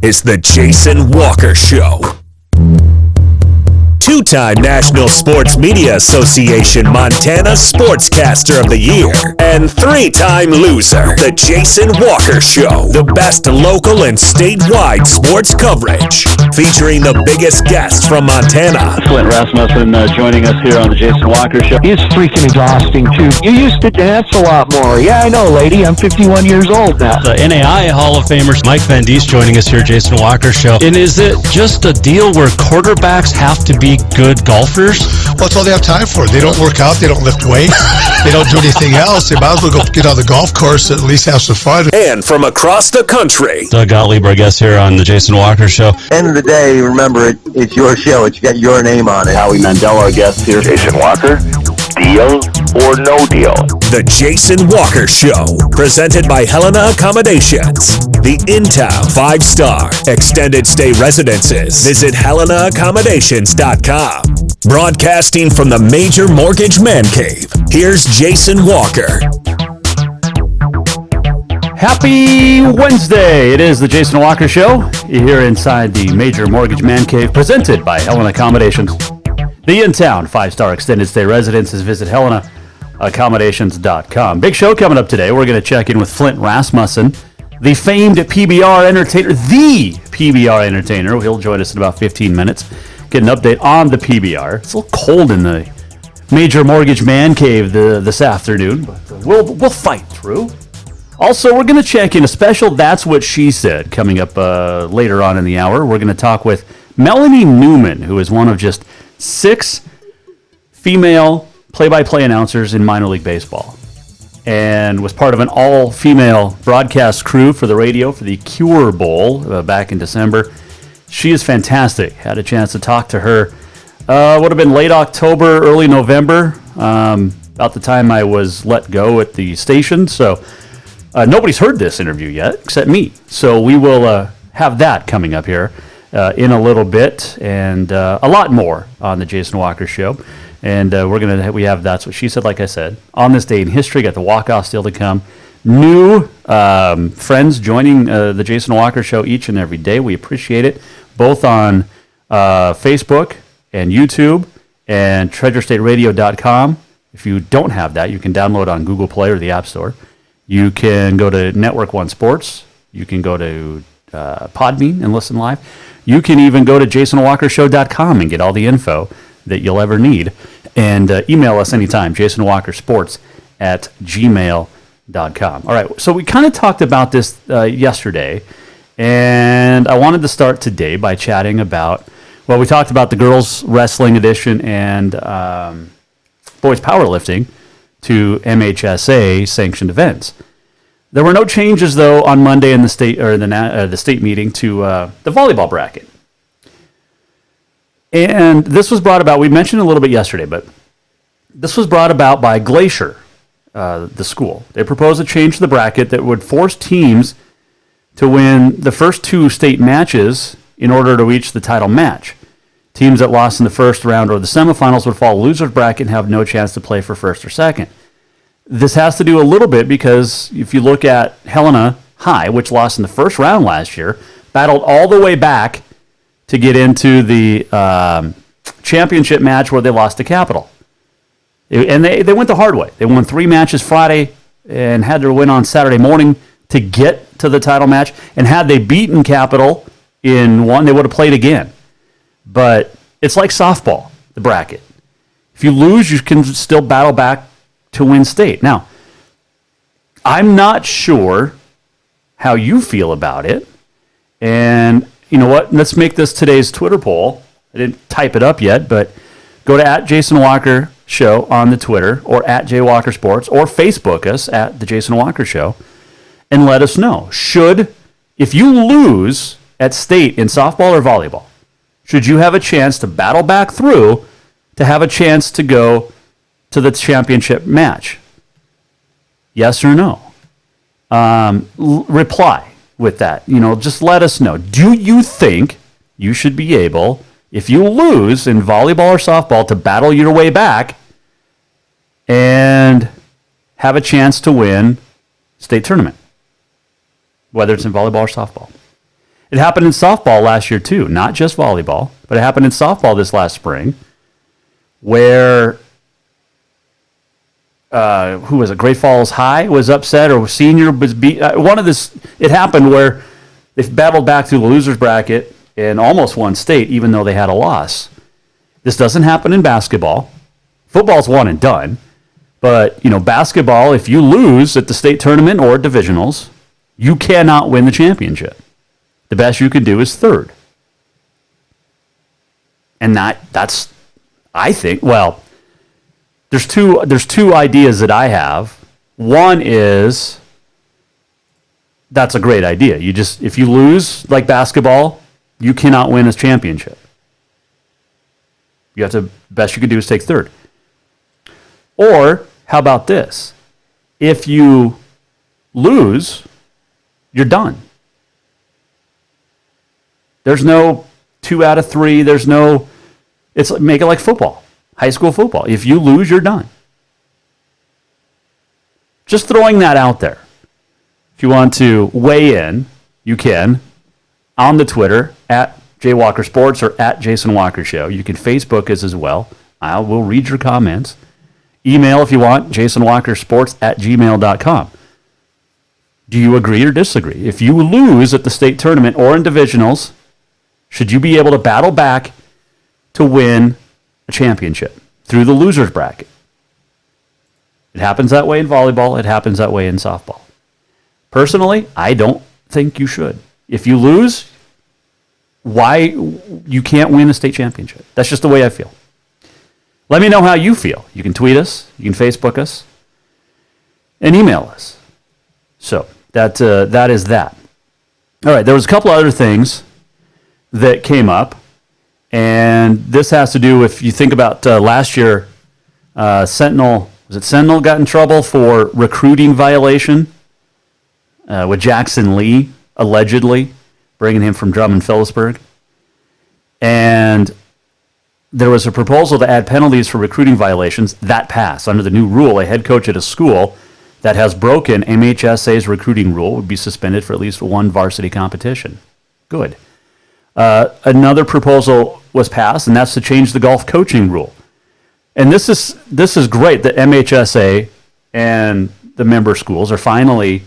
is The Jason Walker Show. Two-time National Sports Media Association Montana Sportscaster of the Year and three-time loser, The Jason Walker Show. The best local and statewide sports coverage, featuring the biggest guests from Montana. Flint Rasmussen joining us here on The Jason Walker Show. He's freaking exhausting, too. You used to dance a lot more. Yeah, I know, lady. I'm 51 years old now. The NAI Hall of Famer Mike Van Diest joining us here, Jason Walker Show. And is it just a deal where quarterbacks have to be good golfers? Well, that's all they have time for. They don't work out. They don't lift weights. They don't do anything else. They might as well go get on the golf course and at least have some fun. And from across the country, Doug Gottlieb, our guest here on The Jason Walker Show. End of the day, remember, it's your show. It's got your name on it. Howie Mandel, our guest here. Jason Walker, deal or no deal? The Jason Walker Show, presented by Helena Accommodations. The In-Town 5-star extended stay residences. Visit HelenaAccommodations.com. Broadcasting from the Major Mortgage Man Cave, here's Jason Walker. Happy Wednesday! It is the Jason Walker Show here inside the Major Mortgage Man Cave, presented by Helena Accommodations. The In-Town 5-star extended stay residences. Visit HelenaAccommodations.com. Big show coming up today. We're going to check in with Flint Rasmussen, the famed PBR entertainer, He'll join us in about 15 minutes. Get an update on the PBR. It's a little cold in the Major Mortgage Man Cave this afternoon, but we'll fight through. Also, we're going to check in a special That's What She Said coming up later on in the hour. We're going to talk with Melanie Newman, who is one of just 6 female play-by-play announcers in minor league baseball, and was part of an all-female broadcast crew for the radio for the Cure Bowl back in December. She is fantastic. Had a chance to talk to her. Would have been late October, early November, about the time I was let go at the station. So nobody's heard this interview yet except me. So we will have that coming up here in a little bit, and a lot more on the Jason Walker Show. And we have That's What She Said, like I said, on this day in history. Got the walk-off still to come. New friends joining the Jason Walker Show each and every day. We appreciate it, both on Facebook and YouTube and TreasureStateRadio.com. If you don't have that, you can download on Google Play or the App Store. You can go to Network One Sports. You can go to Podbean and listen live. You can even go to JasonWalkerShow.com and get all the info that you'll ever need. And email us anytime, JasonWalkerSports@gmail.com. All right, so we kind of talked about this yesterday, and I wanted to start today by chatting about, well, we talked about the girls wrestling edition and boys powerlifting to MHSA sanctioned events. There were no changes, though, on Monday in the state the state meeting to the volleyball bracket. And this was brought about, we mentioned a little bit yesterday, but this was brought about by Glacier, the school. They proposed a change to the bracket that would force teams to win the first 2 state matches in order to reach the title match. Teams that lost in the first round or the semifinals would fall loser's bracket and have no chance to play for first or second. This has to do a little bit because if you look at Helena High, which lost in the first round last year, battled all the way back to get into the championship match where they lost to Capital. And they went the hard way. They won 3 matches Friday and had to win on Saturday morning to get to the title match. And had they beaten Capital in one, they would have played again. But it's like softball, the bracket. If you lose, you can still battle back to win state. Now, I'm not sure how you feel about it. And you know what? Let's make this today's Twitter poll. I didn't type it up yet, but go to @JasonWalkerShow on the Twitter, or @JWalkerSports, or Facebook us at The Jason Walker Show, and let us know. If you lose at state in softball or volleyball, should you have a chance to battle back through to have a chance to go to the championship match? Yes or no? Reply with that. Just let us know. Do you think you should be able, if you lose in volleyball or softball, to battle your way back and have a chance to win state tournament, whether it's in volleyball or softball? It happened in softball last year too, not just volleyball, but it happened in softball this last spring, where who was it? Great Falls High was upset, or Senior was beat. It happened where they battled back through the losers bracket and almost won state, even though they had a loss. This doesn't happen in basketball. Football's one and done, but basketball, if you lose at the state tournament or divisionals, you cannot win the championship. The best you can do is third. And that's, I think, well, there's two ideas that I have. One is that's a great idea. If you lose like basketball, you cannot win a championship. The best you can do is take third. Or how about this? If you lose, you're done. There's no 2 out of 3. Make it like football, high school football. If you lose, you're done. Just throwing that out there. If you want to weigh in, you can on the Twitter at Jay Walker Sports or at Jason Walker Show. You can Facebook us as well. I will read your comments. Email if you want, jasonwalkersports@gmail.com. Do you agree or disagree? If you lose at the state tournament or in divisionals, should you be able to battle back to win a championship through the losers bracket? It happens that way in volleyball. It happens that way in softball. Personally, I don't think you should. If you lose, why you can't win a state championship? That's just the way I feel. Let me know how you feel. You can tweet us, you can Facebook us, and email us. So that is that. All right, there was a couple other things that came up, and this has to do with, you think about last year, Sentinel got in trouble for recruiting violation with Jackson Lee, allegedly bringing him from Drummond-Phillipsburg. And there was a proposal to add penalties for recruiting violations. That passed. Under the new rule, a head coach at a school that has broken MHSA's recruiting rule would be suspended for at least one varsity competition. Good. Another proposal was passed, and that's to change the golf coaching rule. And this is great that MHSA and the member schools are finally,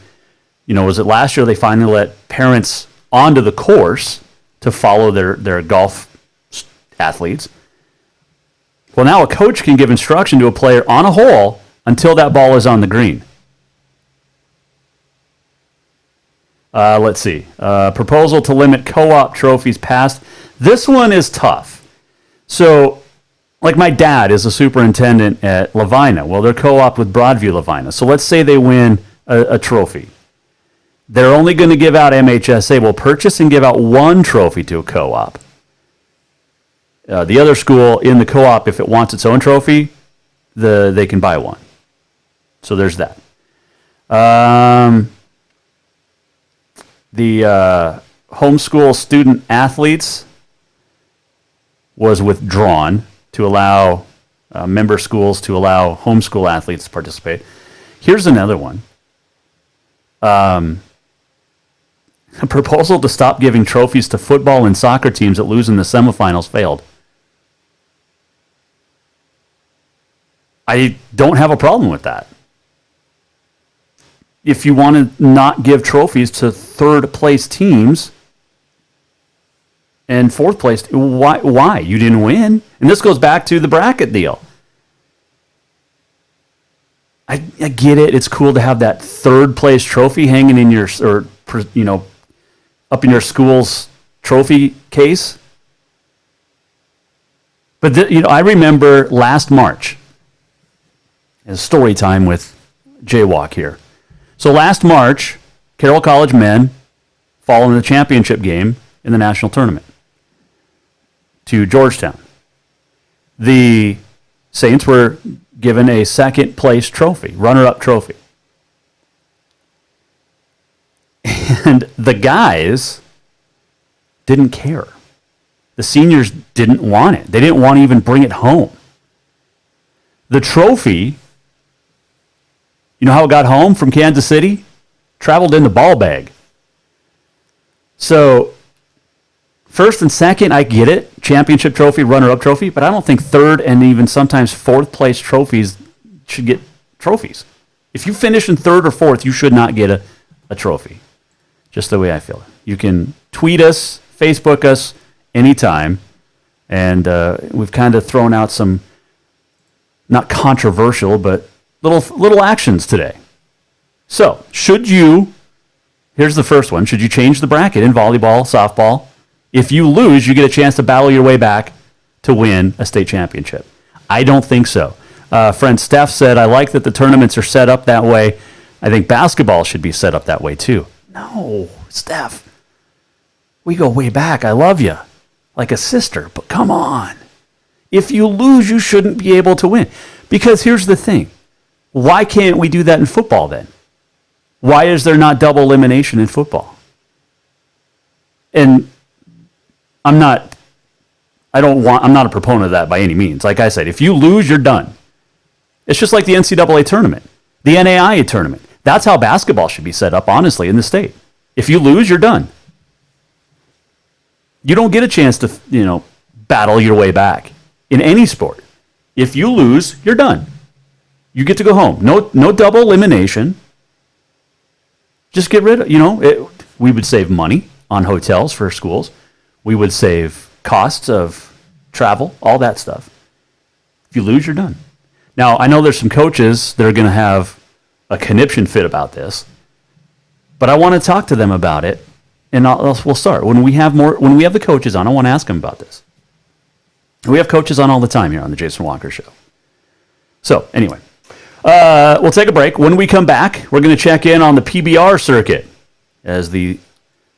was it last year they finally let parents onto the course to follow their golf athletes. Well, now a coach can give instruction to a player on a hole until that ball is on the green. Let's see. Proposal to limit co-op trophies passed. This one is tough. So, like my dad is a superintendent at Lavina. Well, they're co-op with Broadview Lavina. So let's say they win a trophy. They're only going to give out, MHSA will purchase and give out one trophy to a co-op. The other school in the co-op, if it wants its own trophy, they can buy one. So there's that. The homeschool student athletes was withdrawn to allow member schools to allow homeschool athletes to participate. Here's another one. A proposal to stop giving trophies to football and soccer teams that lose in the semifinals failed. I don't have a problem with that. If you want to not give trophies to third place teams and fourth place, why? You didn't win. And this goes back to the bracket deal. I get it. It's cool to have that third place trophy hanging in your, up in your school's trophy case. But I remember last March, as story time with Jaywalk here. So last March, Carroll College men fall in the championship game in the national tournament to Georgetown. The Saints were given a second place trophy, runner-up trophy. And the guys didn't care. The seniors didn't want it. They didn't want to even bring it home. The trophy, you know how it got home from Kansas City? Traveled in the ball bag. So First and second, I get it. Championship trophy, runner-up trophy, but I don't think third and even sometimes fourth place trophies should get trophies. If you finish in third or fourth, you should not get a trophy. Just the way I feel. You can tweet us, Facebook us anytime, and we've kind of thrown out some not controversial, but little actions today. So, here's the first one, should you change the bracket in volleyball, softball? If you lose, you get a chance to battle your way back to win a state championship. I don't think so. Friend Steph said, I like that the tournaments are set up that way. I think basketball should be set up that way too. No, Steph. We go way back. I love you. Like a sister, but come on. If you lose, you shouldn't be able to win. Because here's the thing. Why can't we do that in football then? Why is there not double elimination in football? And I'm not a proponent of that by any means. Like I said, if you lose, you're done. It's just like the NCAA tournament, the NAIA tournament. That's how basketball should be set up, honestly, in the state. If you lose, you're done. You don't get a chance to, battle your way back in any sport. If you lose, you're done. You get to go home. No double elimination. Just get rid of, we would save money on hotels for schools. We would save costs of travel, all that stuff. If you lose, you're done. Now, I know there's some coaches that are going to have a conniption fit about this, but I want to talk to them about it, and we'll start. When we have the coaches on, I want to ask them about this. We have coaches on all the time here on the Jason Walker Show. So, anyway, we'll take a break. When we come back, we're going to check in on the PBR circuit, as the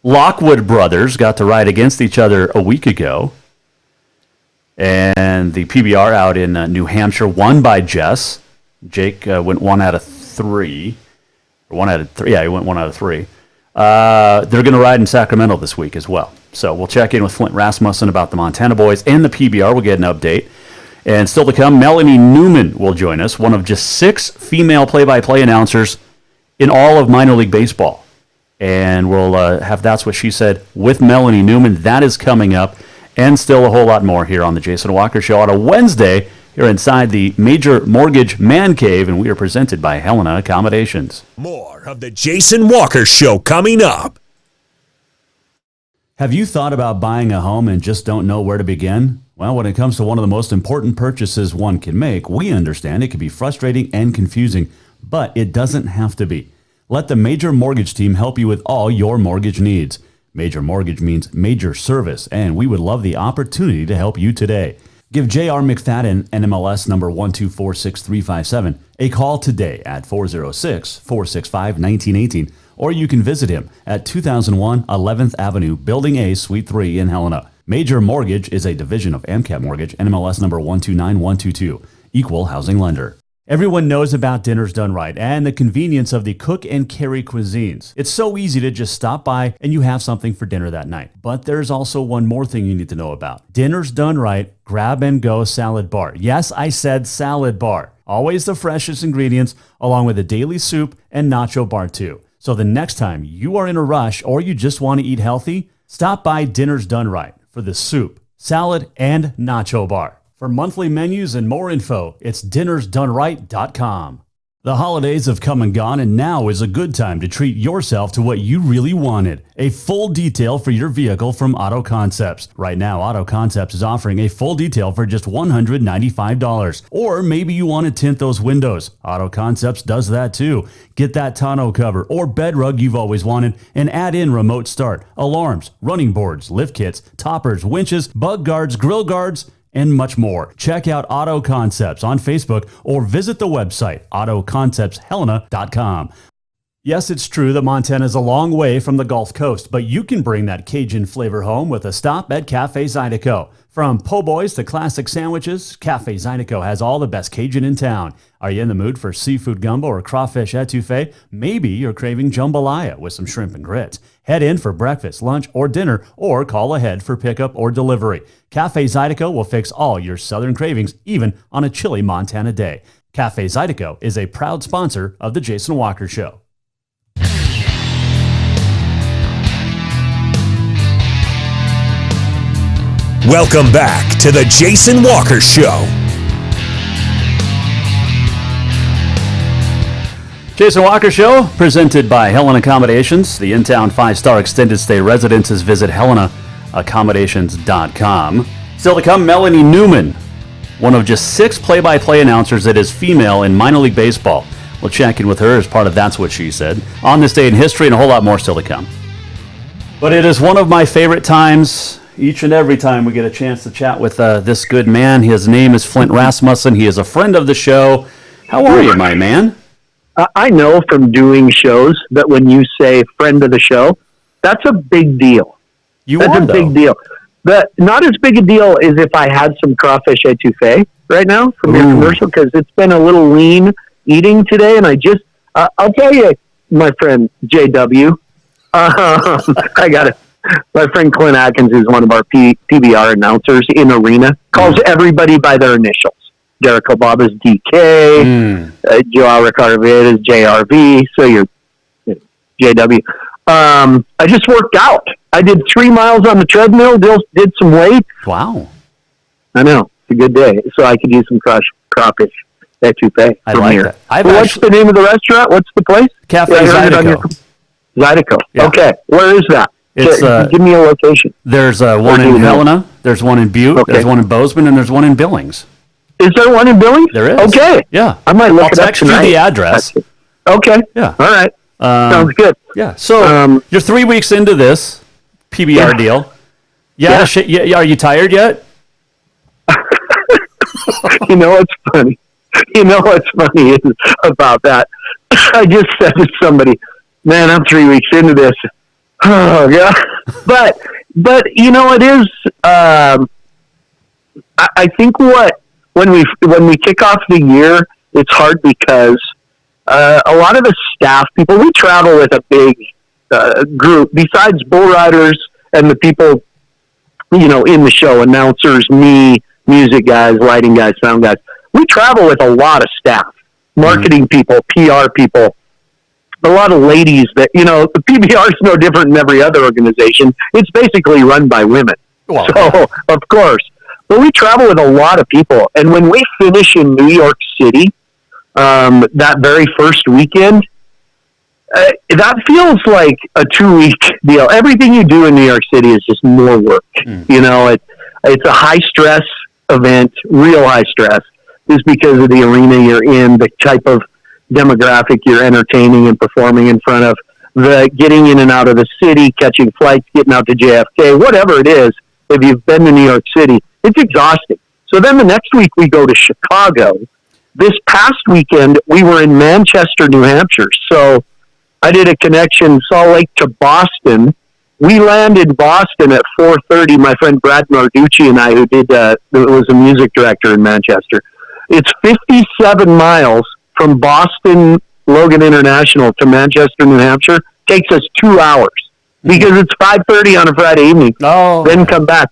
Lockwood brothers got to ride against each other a week ago. And the PBR out in New Hampshire won by Jess. Jake went 1 out of 3. Or 1 out of 3. Yeah, he went 1 out of 3. They're going to ride in Sacramento this week as well. So we'll check in with Flint Rasmussen about the Montana boys and the PBR. We'll get an update. And still to come, Melanie Newman will join us, one of just 6 female play-by-play announcers in all of minor league baseball. And we'll have That's What She Said with Melanie Newman. That is coming up, and still a whole lot more here on the Jason Walker Show on a Wednesday here inside the Major Mortgage Man Cave, and we are presented by Helena Accommodations. More of the Jason Walker Show coming up. Have you thought about buying a home and just don't know where to begin? Well, when it comes to one of the most important purchases one can make, we understand it can be frustrating and confusing, but it doesn't have to be. Let the Major Mortgage team help you with all your mortgage needs. Major Mortgage means major service, and we would love the opportunity to help you today. Give J.R. McFadden, NMLS number 1246357, a call today at 406-465-1918, or you can visit him at 2001 11th Avenue, Building A, Suite 3 in Helena. Major Mortgage is a division of AMCAP Mortgage, NMLS number 129122, equal housing lender. Everyone knows about Dinner's Done Right and the convenience of the cook and carry cuisines. It's so easy to just stop by and you have something for dinner that night. But there's also one more thing you need to know about. Dinner's Done Right Grab and Go Salad Bar. Yes, I said salad bar. Always the freshest ingredients, along with a daily soup and nacho bar too. So the next time you are in a rush or you just want to eat healthy, stop by Dinner's Done Right for the soup, salad, and nacho bar. For monthly menus and more info, it's dinnersdoneright.com. The holidays have come and gone, and now is a good time to treat yourself to what you really wanted. A full detail for your vehicle from Auto Concepts. Right now, Auto Concepts is offering a full detail for just $195. Or maybe you want to tint those windows. Auto Concepts does that too. Get that tonneau cover or bed rug you've always wanted and add in remote start, alarms, running boards, lift kits, toppers, winches, bug guards, grill guards, and much more. Check out Auto Concepts on Facebook or visit the website autoconceptshelena.com. Yes, it's true that Montana is a long way from the Gulf Coast, but you can bring that Cajun flavor home with a stop at Cafe Zydeco. From po' boys to classic sandwiches, Cafe Zydeco has all the best Cajun in town. Are you in the mood for seafood gumbo or crawfish etouffee? Maybe you're craving jambalaya with some shrimp and grits. Head in for breakfast, lunch, or dinner, or call ahead for pickup or delivery. Cafe Zydeco will fix all your southern cravings, even on a chilly Montana day. Cafe Zydeco is a proud sponsor of The Jason Walker Show. Welcome back to the Jason Walker Show. Jason Walker Show, presented by Helena Accommodations. The in-town 5-star extended stay residences. Visit HelenaAccommodations.com. Still to come, Melanie Newman, one of just 6 play-by-play announcers that is female in minor league baseball. We'll check in with her as part of That's What She Said on this day in history, and a whole lot more still to come. But it is one of my favorite times, each and every time we get a chance to chat with this good man. His name is Flint Rasmussen. He is a friend of the show. How are you, my man? I know from doing shows that when you say friend of the show, that's a big deal. That's a big deal. But not as big a deal as if I had some crawfish etouffee right now from your commercial, because it's been a little lean eating today. And I'll tell you, my friend JW, I got it. My friend Clint Atkins is one of our PBR announcers in Arena, calls everybody by their initials. Derek Obaba is DK, Joao Ricardo is JRV, so you're JW. I just worked out. I did 3 miles on the treadmill, did some weight. Wow. I know. It's a good day. So I could use some crawfish etouffee I from like here. that. What's the name of the restaurant? What's the place? Cafe Zydeco. Zydeco. Yeah. Okay. Where is that? It's, give me a location. There's one in Helena, there's one in Butte, there's one in Bozeman, and there's one in Billings. Is there one in Billings? There is. Okay. Yeah. I might look it up tonight. I'll text you the address. Okay. Yeah. All right. Sounds good. Yeah. So you're 3 weeks into this PBR deal. Yeah. Are you tired yet? You know what's funny? Is about that? I just said to somebody, man, I'm 3 weeks into this. Oh, yeah. But you know, it is, I think when we kick off the year, it's hard because a lot of the staff people, we travel with a big group besides bull riders and the people, you know, in the show, announcers, me, music guys, lighting guys, sound guys. We travel with a lot of staff, marketing people, PR people, a lot of ladies that, you know, the PBR is no different than every other organization. It's basically run by women. Well, so, of course. But we travel with a lot of people. And when we finish in New York City, that very first weekend, that feels like a 2-week deal. Everything you do in New York City is just more work. You know, it's a high-stress event, real high stress, is because of the arena you're in, the type of demographic you're entertaining and performing in front of, the getting in and out of the city, catching flights, getting out to JFK, whatever it is. If you've been to New York City, it's exhausting. So then the next week we go to Chicago. This past weekend we were in Manchester, New Hampshire. So I did a connection Salt Lake to Boston. We landed in Boston at 4:30. My friend Brad Narducci and I, who was a music director in Manchester. It's 57 miles from Boston Logan International to Manchester, New Hampshire. Takes us 2 hours because it's 5:30 on a Friday evening. Then come back.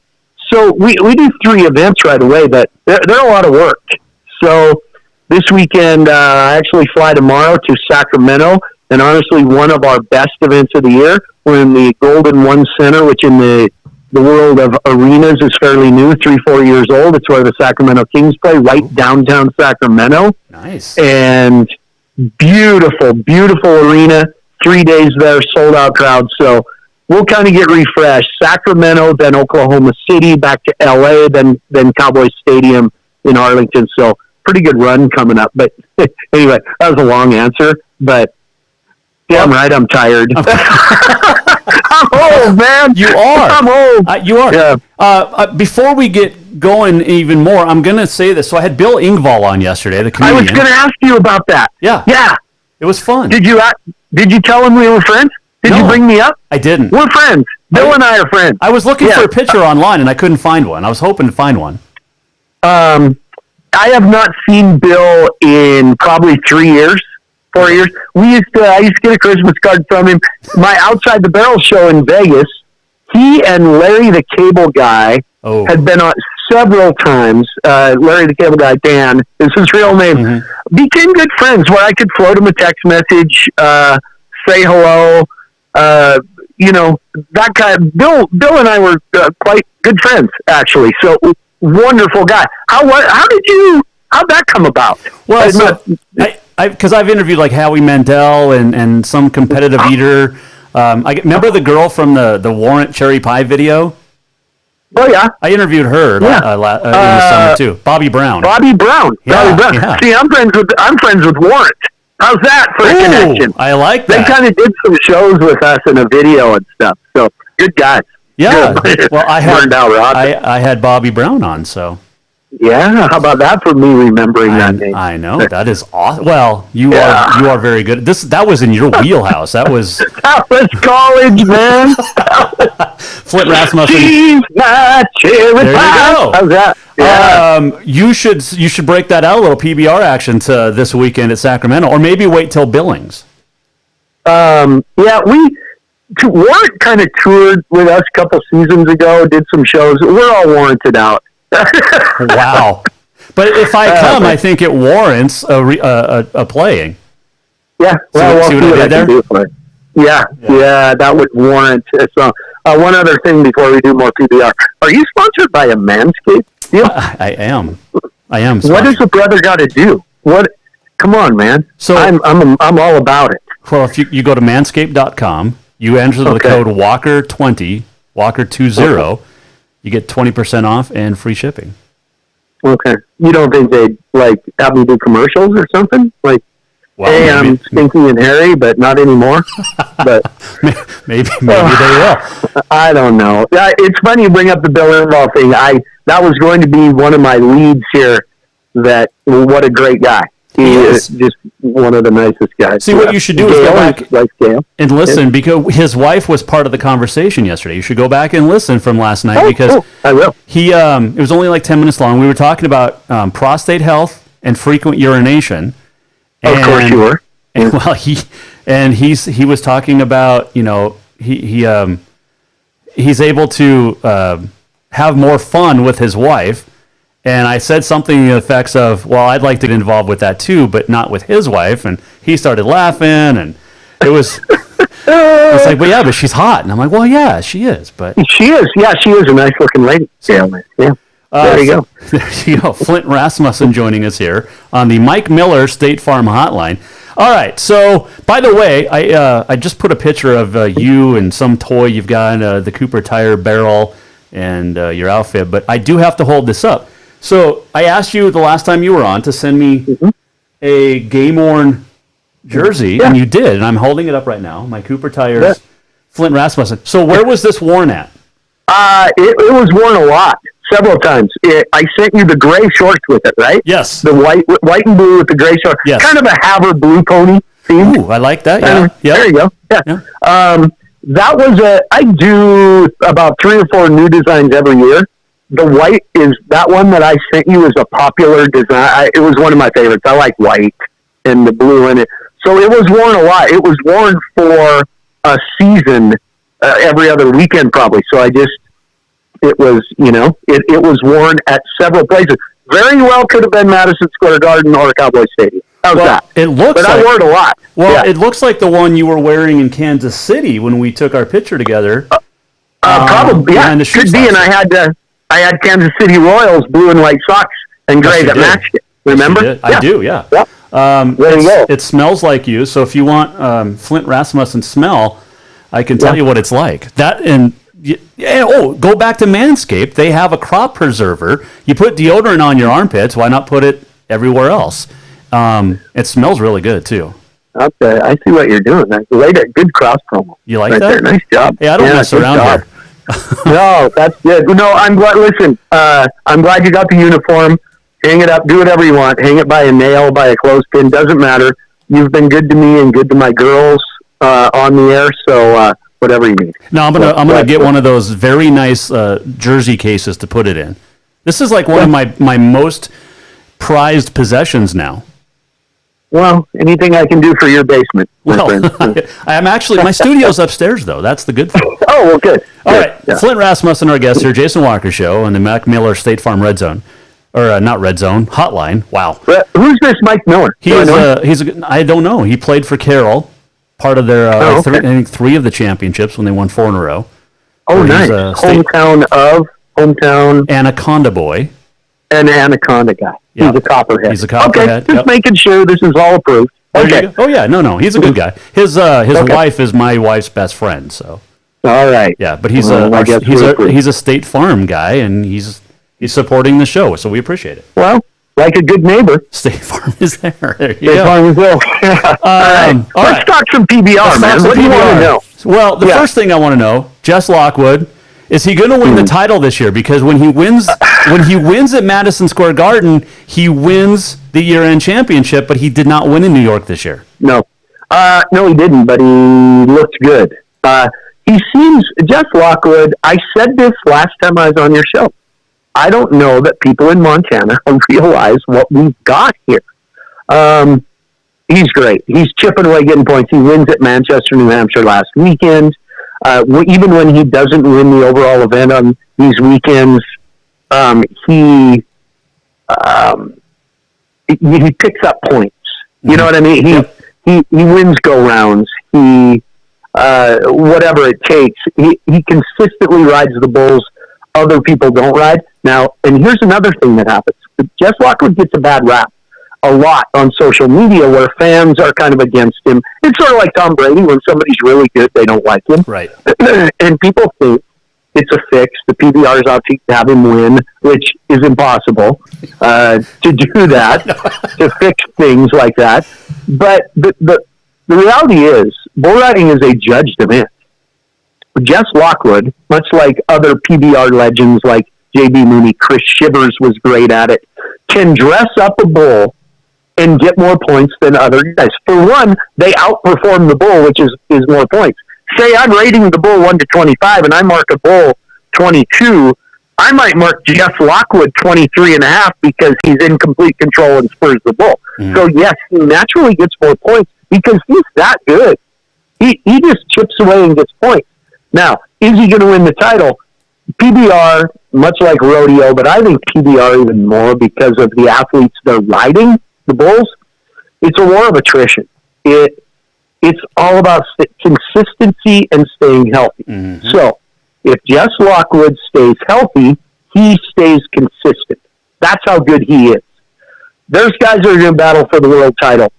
So we do 3 events right away, but they're a lot of work. So this weekend, I actually fly tomorrow to Sacramento, and honestly, one of our best events of the year. We're in the Golden One Center, which in the world of arenas is fairly new, 3-4 years old. It's where the Sacramento Kings play, right downtown Sacramento. Nice. And beautiful, beautiful arena. 3 days there, sold out crowd. So we'll kind of get refreshed. Sacramento, then Oklahoma City, back to LA, then Cowboys Stadium in Arlington. So pretty good run coming up. But anyway, that was a long answer. But damn right, I'm tired. I'm old, man. You are. I'm old. You are. Yeah. Before we get going even more, I'm going to say this. So I had Bill Engvall on yesterday, the comedian. I was going to ask you about that. Yeah. Yeah. It was fun. Did you tell him we were friends? Did you bring me up? I didn't. We're friends. Bill and I are friends. I was looking for a picture online, and I couldn't find one. I was hoping to find one. I have not seen Bill in probably 3 years. 4 years. I used to get a Christmas card from him. My Outside the Barrel show in Vegas, he and Larry the Cable Guy had been on several times. Larry the Cable Guy, Dan, is his real name. Became good friends where I could float him a text message, say hello, that guy, Bill and I were quite good friends, actually. So wonderful guy. How'd that come about? Well, because I've interviewed like Howie Mandel and some competitive eater. I remember the girl from the Warrant cherry pie video. Oh yeah, I interviewed her in the summer too. Bobby Brown. Yeah, Bobby Brown. Yeah. See, I'm friends with Warrant. How's that for a connection? I like that. They kind of did some shows with us in a video and stuff. So good guys. Yeah. Good. Well, I had Bobby Brown on, so. Yeah, how about that for me remembering that name? I know, that is awesome. Well, you are very good. That was in your wheelhouse. That was college, man. Flint Rasmussen. She's my cherry There you pie. go. How's that? Yeah. You should break that out a little PBR action to this weekend at Sacramento, or maybe wait till Billings. Warrant kind of toured with us a couple seasons ago, did some shows. We're all warranted out. Wow. But if I come, I think it warrants a playing. Yeah. Well, see what I did there? Yeah, that would warrant. So, one other thing before we do more PBR. Are you sponsored by a Manscaped deal? I am. What does a brother got to do? Come on, man. So I'm all about it. Well, if you go to manscaped.com, you enter the code Walker20, Walker20, you get 20% off and free shipping. Okay. You don't think they'd have me do commercials or something? Hey, I'm stinky and hairy, but not anymore. But maybe they will. I don't know. It's funny you bring up the Bill Engvall thing. That was going to be one of my leads here. What a great guy. He is just one of the nicest guys. See, what you should do is go back and listen, because his wife was part of the conversation yesterday. You should go back and listen from last night because I will. It was only like 10 minutes long. We were talking about prostate health and frequent urination. Of course you were. And, well, he was talking about, he's able to have more fun with his wife. And I said something to the effects of, well, I'd like to get involved with that too, but not with his wife. And he started laughing, and it was it's like, well, yeah, but she's hot. And I'm like, well, yeah, she is. But she is. Yeah, she is a nice looking lady. Yeah. There you go. There you go. Flint Rasmussen joining us here on the Mike Miller State Farm Hotline. All right. So, by the way, I just put a picture of you and some toy you've got, the Cooper Tire barrel and your outfit, but I do have to hold this up. So I asked you the last time you were on to send me a game-worn jersey, and you did, and I'm holding it up right now. My Cooper Tires, Flint Rasmussen. So where was this worn at? It was worn a lot, several times. I sent you the gray shorts with it, right? Yes. The white and blue with the gray shorts. Yes. Kind of a Havre Blue Pony theme. Ooh, I like that. Yeah. There you go. Yeah. That was I do about 3 or 4 new designs every year. The white is that one that I sent you is a popular design. It was one of my favorites. I like white and the blue in it. So it was worn a lot. It was worn for a season every other weekend probably. So it was worn at several places. Very well could have been Madison Square Garden or Cowboy Stadium. How's that? It looks but I wore it a lot. Well, it looks like the one you were wearing in Kansas City when we took our picture together. Probably, yeah. Could be, and I had Kansas City Royals blue and white socks and gray that matched it. Remember? I do, yeah. There you go. It smells like you, so if you want Flint Rasmussen smell, I can tell you what it's like. That and go back to Manscaped. They have a crop preserver. You put deodorant on your armpits. Why not put it everywhere else? It smells really good too. Okay, I see what you're doing. Good cross promo. You like that? There. Nice job. Yeah, I don't mess around here. No, that's good. No, I'm glad. Listen, I'm glad you got the uniform. Hang it up. Do whatever you want. Hang it by a nail, by a clothespin. Doesn't matter. You've been good to me and good to my girls on the air. So whatever you need. No, I'm gonna get one of those very nice jersey cases to put it in. This is like one of my most prized possessions now. Well, anything I can do for your basement, my friend. I'm actually, my studio's upstairs, though. That's the good thing. Oh, well, good. All right. Yeah. Flint Rasmussen, our guest here, Jason Walker Show on the Mac Miller State Farm Red Zone. Or not Red Zone, Hotline. Wow. Who's this Mike Miller? I don't know. He played for Carroll. Part of their, I think 3 of the championships when they won 4 in a row. Oh, nice. Hometown. Anaconda Boy. An Anaconda guy. Yep. He's a copperhead. He's a copperhead. Okay, just making sure this is all approved. Okay. Oh, yeah. No. He's a good guy. His wife is my wife's best friend, so. All right. Yeah, but he's a State Farm guy, and he's supporting the show, so we appreciate it. Well, like a good neighbor. State Farm is there. There you State go. Farm is there. Let's talk some PBR, man. What do you want to know? Well, the first thing I want to know, Jess Lockwood, is he going to win the title this year? Because when he wins at Madison Square Garden, he wins the year-end championship, but he did not win in New York this year. No, he didn't, but he looked good. He seems, Jess Lockwood, I said this last time I was on your show. I don't know that people in Montana realize what we've got here. He's great. He's chipping away, getting points. He wins at Manchester, New Hampshire last weekend. Even when he doesn't win the overall event on these weekends, he picks up points. You know what I mean? He wins go rounds. Whatever it takes. He consistently rides the bulls other people don't ride. Now, and here's another thing that happens. Jess Lockwood gets a bad rap a lot on social media where fans are kind of against him. It's sort of like Tom Brady. When somebody's really good, they don't like him. Right. And people think it's a fix. The PBR is out to have him win, which is impossible to do that, to fix things like that. But the reality is, bull riding is a judged event. Jess Lockwood, much like other PBR legends like J.B. Mooney, Chris Shivers was great at it, can dress up a bull and get more points than other guys. For one, they outperform the bull, which is more points. Say I'm rating the bull 1 to 25 and I mark a bull 22, I might mark Jess Lockwood 23.5 because he's in complete control and spurs the bull. So yes, he naturally gets more points because he's that good. He just chips away and gets points. Now, is he going to win the title? PBR, much like rodeo, but I think PBR even more because of the athletes they're riding, the bulls. It's a war of attrition. It's all about consistency and staying healthy. So, if Jess Lockwood stays healthy, he stays consistent. That's how good he is. There's guys that are going to battle for the world title.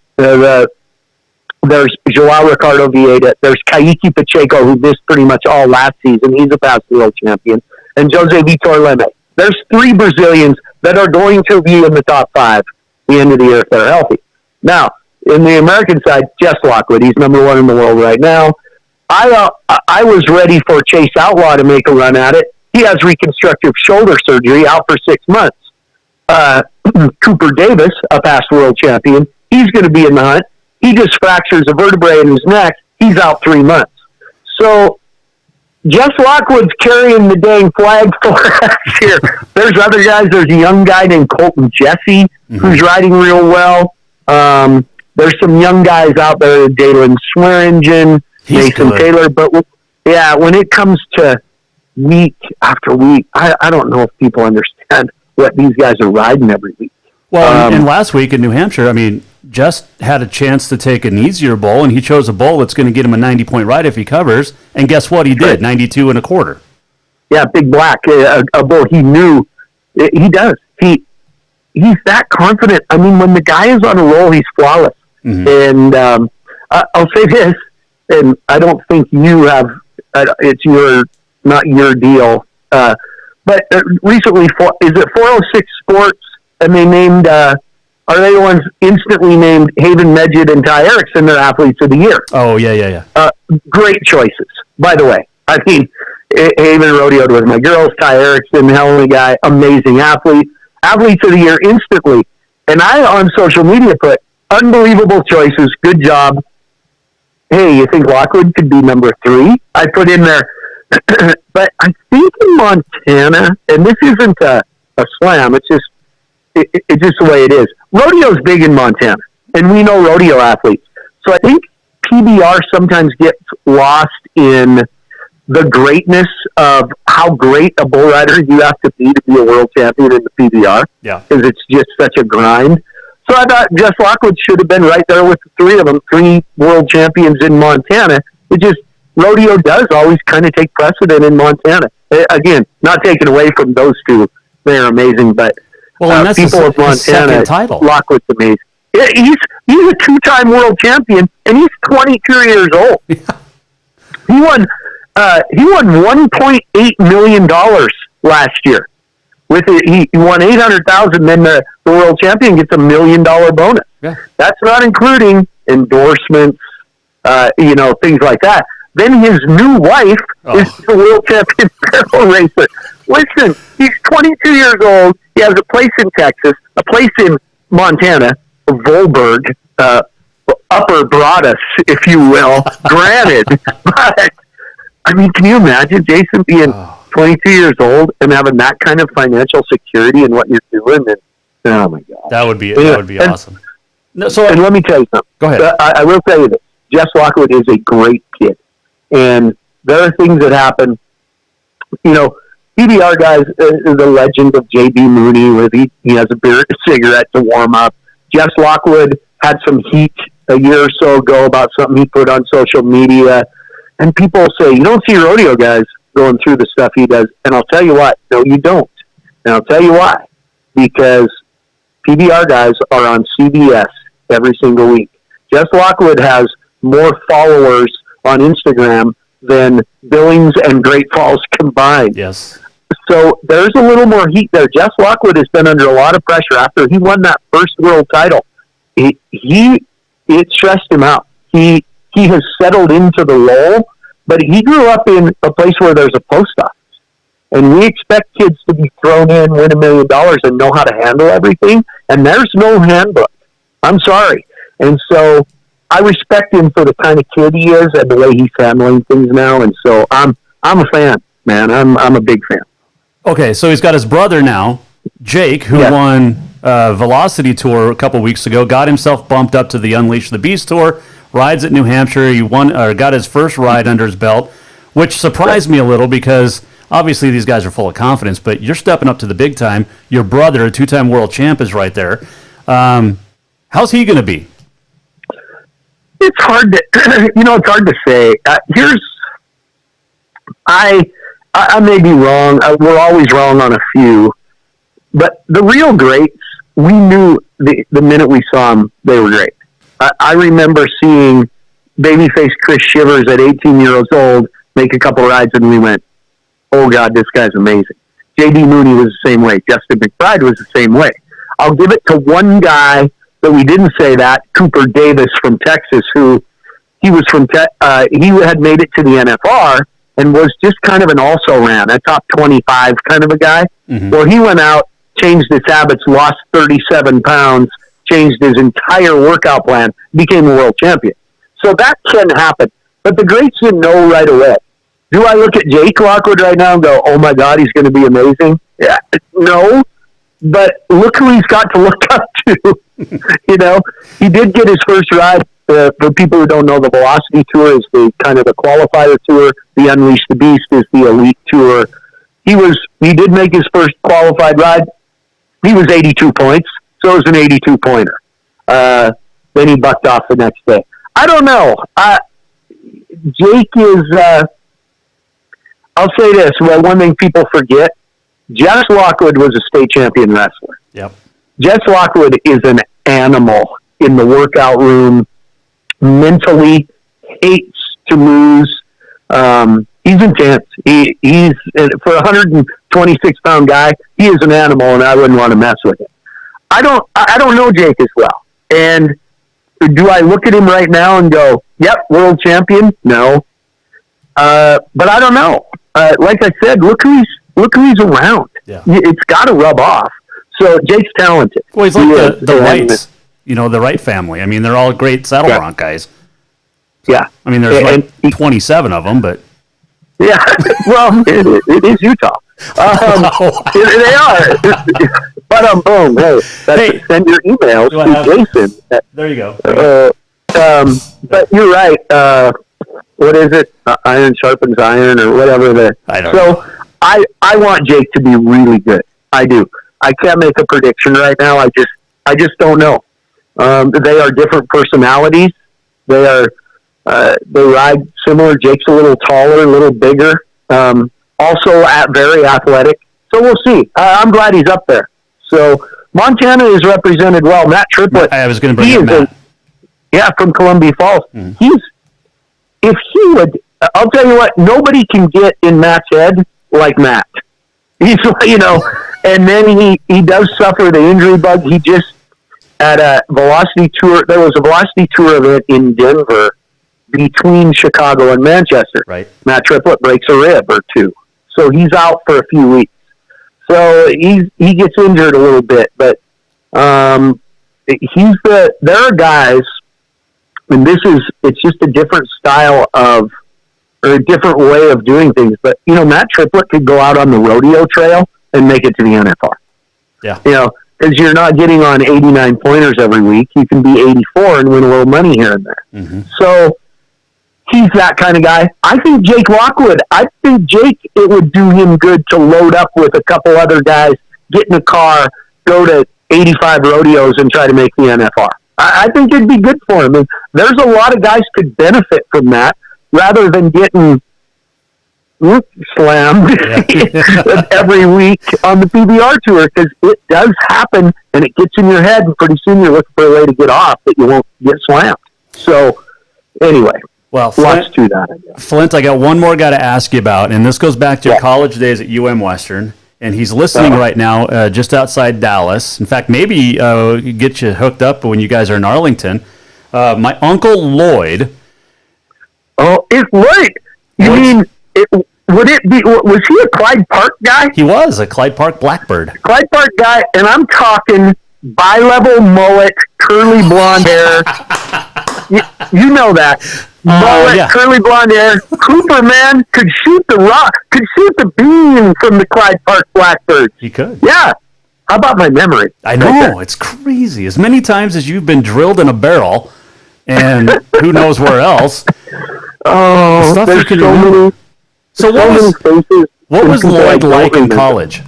There's Joao Ricardo Vieira. There's Kayiki Pacheco, who missed pretty much all last season. He's a past world champion. And Jose Vitor Leme. There's 3 Brazilians that are going to be in the top 5 at the end of the year if they're healthy. Now, in the American side, Jess Lockwood. He's number 1 in the world right now. I was ready for Chase Outlaw to make a run at it. He has reconstructive shoulder surgery, out for 6 months. Cooper Davis, a past world champion, he's going to be in the hunt. He just fractures a vertebrae in his neck. He's out 3 months. So Jess Lockwood's carrying the dang flag for us here. There's other guys. There's a young guy named Colton Jesse who's riding real well. There's some young guys out there, Dalen Swearingen, Mason Taylor. But when it comes to week after week, I don't know if people understand what these guys are riding every week. Well, and last week in New Hampshire, I mean, Just had a chance to take an easier bull, and he chose a bull that's going to get him a 90-point ride if he covers. And guess what? He did, 92 1/4. Yeah, Big Black, a bull he knew. He does. He's that confident. I mean, when the guy is on a roll, he's flawless. And I'll say this, and I don't think you have, it's not your deal. But recently, is it 406 Sports? And they named, are they the ones instantly named Haven Medjid and Ty Erickson their athletes of the year? Oh, yeah. Great choices, by the way. I mean, Haven rodeoed with my girls, Ty Erickson, hell of a guy, amazing athlete. Athletes of the year instantly. And I, on social media, put unbelievable choices, good job. Hey, you think Lockwood could be number 3? I put in there. But I think in Montana, and this isn't a slam, it's just the way it is. Rodeo's big in Montana, and we know rodeo athletes. So I think PBR sometimes gets lost in the greatness of how great a bull rider you have to be a world champion in the PBR. Yeah. Because it's just such a grind. So I thought Jess Lockwood should have been right there with the three of them, 3 world champions in Montana. It just, rodeo does always kind of take precedent in Montana. Again, not taken away from those two. They're amazing, but and that's people of Montana, title. Lockwood's amazing. Yeah, he's a 2-time world champion, and he's 22 years old. He won $1.8 million last year. He won $800,000. Then the world champion gets $1 million bonus. Yeah. That's not including endorsements, things like that. Then his new wife is the world champion barrel racer. Listen, he's 22 years old. He has a place in Texas, a place in Montana, Volberg, Upper Broadus, if you will. Granted, but I mean, can you imagine Jason being 22 years old and having that kind of financial security in what you're doing? And, oh my God, that would be awesome. No, and let me tell you something. Go ahead. I will tell you this: Jess Lockwood is a great kid, and there are things that happen. PBR guys, the legend of J.B. Mooney, where he has a cigarette to warm up. Jess Lockwood had some heat a year or so ago about something he put on social media, and people say, you don't see rodeo guys going through the stuff he does. And I'll tell you what, no, you don't. And I'll tell you why. Because PBR guys are on CBS every single week. Jess Lockwood has more followers on Instagram than Billings and Great Falls combined. Yes. So there's a little more heat there. Jess Lockwood has been under a lot of pressure after he won that first world title. It stressed him out. He has settled into the role, but he grew up in a place where there's a post office. And we expect kids to be thrown in, win $1 million, and know how to handle everything. And there's no handbook. I'm sorry. And so I respect him for the kind of kid he is and the way he's handling things now. And so I'm a fan, man. I'm a big fan. Okay, so he's got his brother now, Jake, who won Velocity Tour a couple weeks ago, got himself bumped up to the Unleash the Beast Tour, rides at New Hampshire. He got his first ride under his belt, which surprised me a little because obviously these guys are full of confidence, but you're stepping up to the big time. Your brother, a 2-time world champ, is right there. How's he going to be? It's hard to, it's hard to say. I may be wrong. We're always wrong on a few, but the real greats, we knew the minute we saw them, they were great. I remember seeing babyface Chris Shivers at 18 years old make a couple rides, and we went, oh God, this guy's amazing. J.D. Mooney was the same way. Justin McBride was the same way. I'll give it to one guy that we didn't say that, Cooper Davis from Texas, who he was from, he had made it to the NFR and was just kind of an also-ran, a top 25 kind of a guy. Mm-hmm. Well, he went out, changed his habits, lost 37 pounds, changed his entire workout plan, became a world champion. So that can happen. But the greats didn't know right away. Do I look at Jake Lockwood right now and go, oh my God, he's going to be amazing? Yeah, no. But look who he's got to look up to. He did get his first ride. For people who don't know, the Velocity Tour is the kind of the qualifier tour. The Unleash the Beast is the elite tour. He did make his first qualified ride. He was 82 points, so it was an 82-pointer. Then he bucked off the next day. I don't know. Jake is, I'll say this, one thing people forget, Jess Lockwood was a state champion wrestler. Yep. Jess Lockwood is an animal in the workout room, mentally hates to lose. He's intense. He's for a 126-pound guy, he is an animal, and I wouldn't want to mess with him. I don't know Jake as well. And do I look at him right now and go, yep, world champion? No. But I don't know. Like I said, look who he's around. Yeah. It's got to rub off. So Jake's talented. Well, he's like the Wrights, the Wright family. I mean, they're all great saddle bronc guys. So, yeah. I mean, there's 27 of them, but. Yeah. Well, it is Utah. They are. But boom. Hey, send your emails to Jason. There you go. But you're right. What is it? Iron sharpens iron, or whatever. I don't know. I want Jake to be really good. I do. I can't make a prediction right now. I just don't know. They are different personalities. They ride similar. Jake's a little taller, a little bigger. Also very athletic. So we'll see. I'm glad he's up there. So Montana is represented well. Matt Triplett. I was going to bring up Matt. From Columbia Falls. If he would, I'll tell you what, nobody can get in Matt's head like Matt. He's, and then he does suffer the injury bug. He just, at a Velocity Tour, there was a Velocity Tour event in Denver between Chicago and Manchester. Right. Matt Triplett breaks a rib or two. So he's out for a few weeks. So he gets injured a little bit, but there are guys, and it's just a different style or a different way of doing things. But, Matt Triplett could go out on the rodeo trail and make it to the NFR. Yeah. Because you're not getting on 89 pointers every week. You can be 84 and win a little money here and there. Mm-hmm. So he's that kind of guy. I think Jake Lockwood, it would do him good to load up with a couple other guys, get in a car, go to 85 rodeos and try to make the NFR. I think it'd be good for him. And there's a lot of guys could benefit from that rather than getting slammed every week on the PBR tour, because it does happen and it gets in your head, and pretty soon you're looking for a way to get off that you won't get slammed. So anyway, well, lots to that, I guess. Flint, I got one more guy to ask you about, and this goes back to your college days at UM Western, and he's listening right now just outside Dallas. In fact, maybe get you hooked up when you guys are in Arlington. My uncle Lloyd. Oh, it's Lloyd. You mean would it be? Was he a Clyde Park guy? He was a Clyde Park Blackbird. Clyde Park guy, and I'm talking bi-level mullet, curly blonde hair. you know that. Mullet, curly blonde hair. Cooper, man, could shoot the rock, could shoot the beam from the Clyde Park Blackbirds. He could. Yeah. How about my memory? I know. It's crazy. As many times as you've been drilled in a barrel, and who knows where else. Oh, stuff there's you can so remember. many. So what was Lloyd like in college?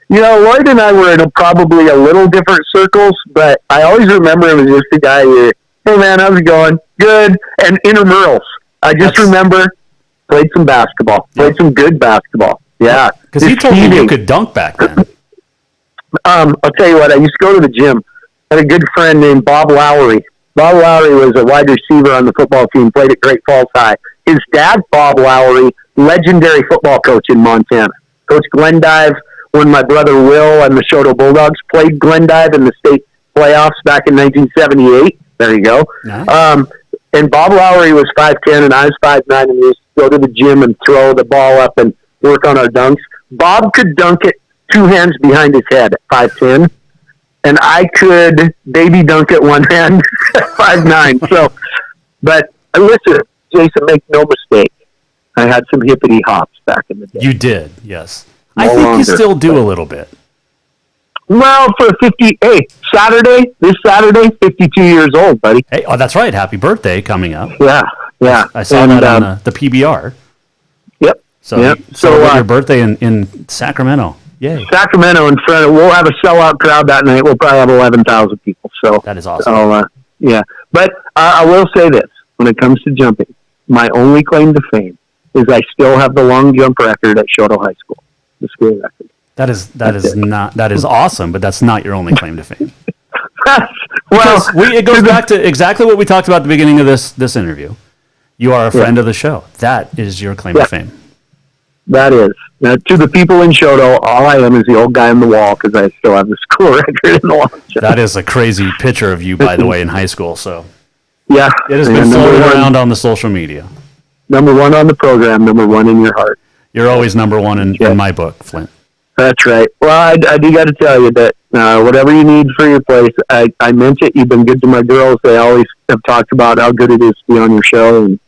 Lloyd and I were in probably a little different circles, but I always remember him as just a guy who, hey man, how's it going? Good. And intramurals. I just remember played some basketball, played some good basketball. Yeah. Because he told me you could dunk back then. I'll tell you what, I used to go to the gym. I had a good friend named Bob Lowry. Bob Lowry was a wide receiver on the football team, played at Great Falls High. His dad, Bob Lowry, legendary football coach in Montana. Coach Glendive, when my brother Will and the Shoto Bulldogs played Glendive in the state playoffs back in 1978. There you go. Nice. And Bob Lowry was 5'10", and I was 5'9", and we used to go to the gym and throw the ball up and work on our dunks. Bob could dunk it 2 hands behind his head at 5'10", and I could baby dunk it 1 hand at 5'9". So, but listen, Jason, make no mistake, I had some hippity hops back in the day. You did, yes. I think you still do a little bit. Well, for this Saturday, 52 years old, buddy. Hey, that's right. Happy birthday coming up. Yeah. I saw that on the PBR. Yep. So your birthday in Sacramento. Yay. Sacramento in front of, we'll have a sellout crowd that night. We'll probably have 11,000 people. So that is awesome. So, yeah. But I will say this, when it comes to jumping, my only claim to fame is I still have the long jump record at Shoto High School, the school record. That is awesome, but that's not your only claim to fame. Well, it goes back to exactly what we talked about at the beginning of this interview. You are a friend of the show. That is your claim to fame. That is. To the people in Shoto, all I am is the old guy on the wall because I still have the school record in the long jump. That is a crazy picture of you, by the way, in high school. So yeah, it has been floating around on the social media. Number 1 on the program, number 1 in your heart. You're always number 1 in my book, Flint. That's right. Well, I do got to tell you that whatever you need for your place, I meant it. You've been good to my girls. They always have talked about how good it is to be on your show. And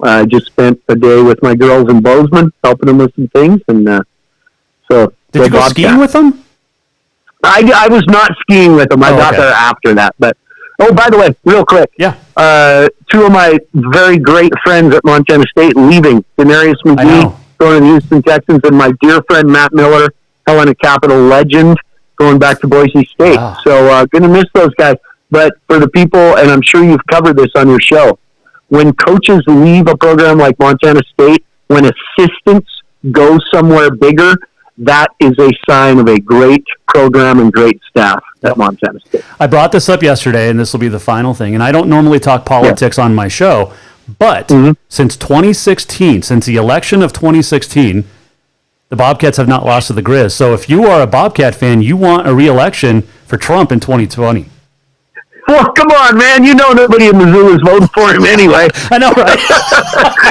I just spent a day with my girls in Bozeman, helping them with some things. And so, did you go skiing with them? I was not skiing with them. I got there after that. But by the way, real quick. Yeah. 2 of my very great friends at Montana State leaving. Denarius McGee going to the Houston Texans, and my dear friend Matt Miller, Helena Capital legend, going back to Boise State. Wow. So going to miss those guys. But for the people, and I'm sure you've covered this on your show, when coaches leave a program like Montana State, when assistants go somewhere bigger, that is a sign of a great program and great staff at Montana State. I brought this up yesterday, and this will be the final thing. And I don't normally talk politics on my show, but since 2016, since the election of 2016, the Bobcats have not lost to the Grizz. So if you are a Bobcat fan, you want a re-election for Trump in 2020. Well, come on, man. You know nobody in Missoula is voting for him anyway. I know, right?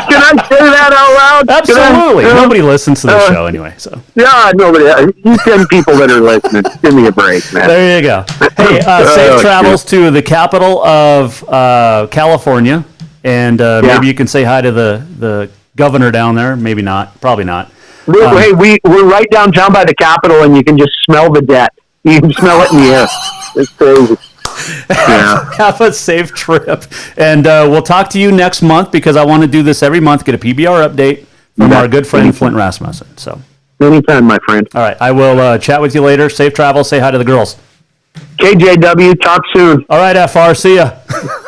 Can I say that out loud? Absolutely. Nobody listens to the show anyway. So yeah, nobody. You 10 people that are listening. Give me a break, man. There you go. Hey, safe travels to the capital of California. And maybe you can say hi to the governor down there. Maybe not. Probably not. Hey, we're right downtown by the Capitol, and you can just smell the debt. You can smell it in the air. It's crazy. Yeah. Have a safe trip. And we'll talk to you next month because I want to do this every month, get a PBR update from our good friend Flint Rasmussen. So anytime, my friend. All right. I will chat with you later. Safe travel. Say hi to the girls. KJW, talk soon. All right, FR. See ya.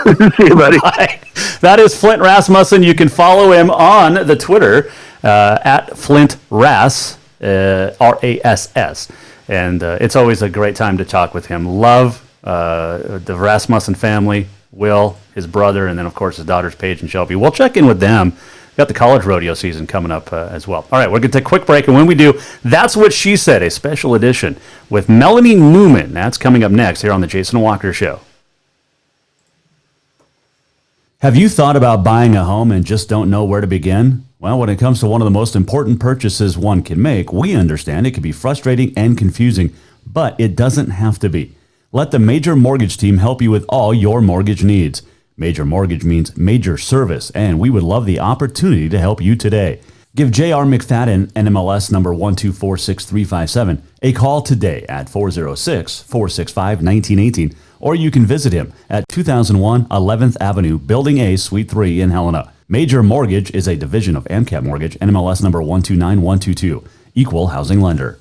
See you, buddy. Bye. That is Flint Rasmussen. You can follow him on the Twitter at Flint Rass, RASS. And it's always a great time to talk with him. Love the Rasmussen family, Will, his brother, and then, of course, his daughters, Paige and Shelby. We'll check in with them. Got the college rodeo season coming up as well. All right, we're going to take a quick break, and when we do, That's What She Said, a special edition with Melanie Newman. That's coming up next here on The Jason Walker Show. Have you thought about buying a home and just don't know where to begin? Well, when it comes to one of the most important purchases one can make, we understand it can be frustrating and confusing, but it doesn't have to be. Let the Major Mortgage team help you with all your mortgage needs. Major Mortgage means major service, and we would love the opportunity to help you today. Give J.R. McFadden, NMLS number 1246357, a call today at 406-465-1918, or you can visit him at 2001 11th Avenue, Building A, Suite 3 in Helena. Major Mortgage is a division of AMCAP Mortgage, NMLS number 129122, equal housing lender.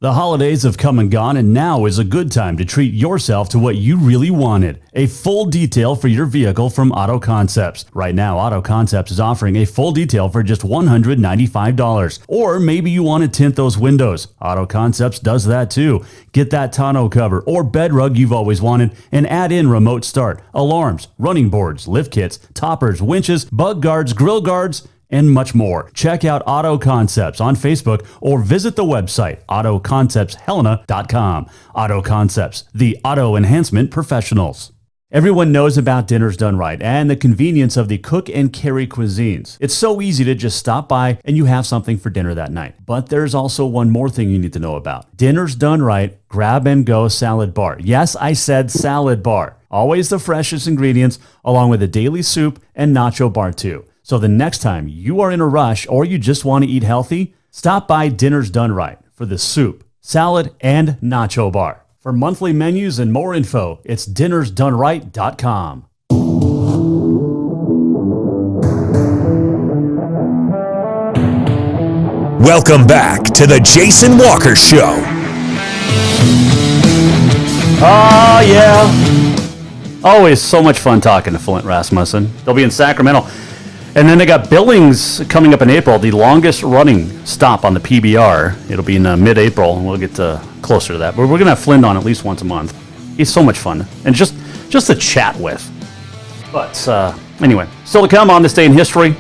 The holidays have come and gone, and now is a good time to treat yourself to what you really wanted. A full detail for your vehicle from Auto Concepts. Right now, Auto Concepts is offering a full detail for just $195. Or maybe you want to tint those windows. Auto Concepts does that too. Get that tonneau cover or bed rug you've always wanted and add in remote start, alarms, running boards, lift kits, toppers, winches, bug guards, grill guards, and much more. Check out Auto Concepts on Facebook or visit the website autoconceptshelena.com. Auto Concepts, the auto enhancement professionals. Everyone knows about Dinners Done Right and the convenience of the cook and carry cuisines. It's so easy to just stop by and you have something for dinner that night. But there's also one more thing you need to know about. Dinners Done Right Grab and Go Salad Bar. Yes, I said salad bar. Always the freshest ingredients along with a daily soup and nacho bar too. So the next time you are in a rush or you just want to eat healthy, stop by Dinners Done Right for the soup, salad, and nacho bar. For monthly menus and more info, it's dinnersdoneright.com. Welcome back to the Jason Walker Show. Oh, yeah. Always so much fun talking to Flint Rasmussen. They'll be in Sacramento. And then they got Billings coming up in April, the longest running stop on the PBR. It'll be in mid-April, and we'll get closer to that. But we're going to have Flint on at least once a month. He's so much fun, and just to chat with. But anyway, still to come on this day in history,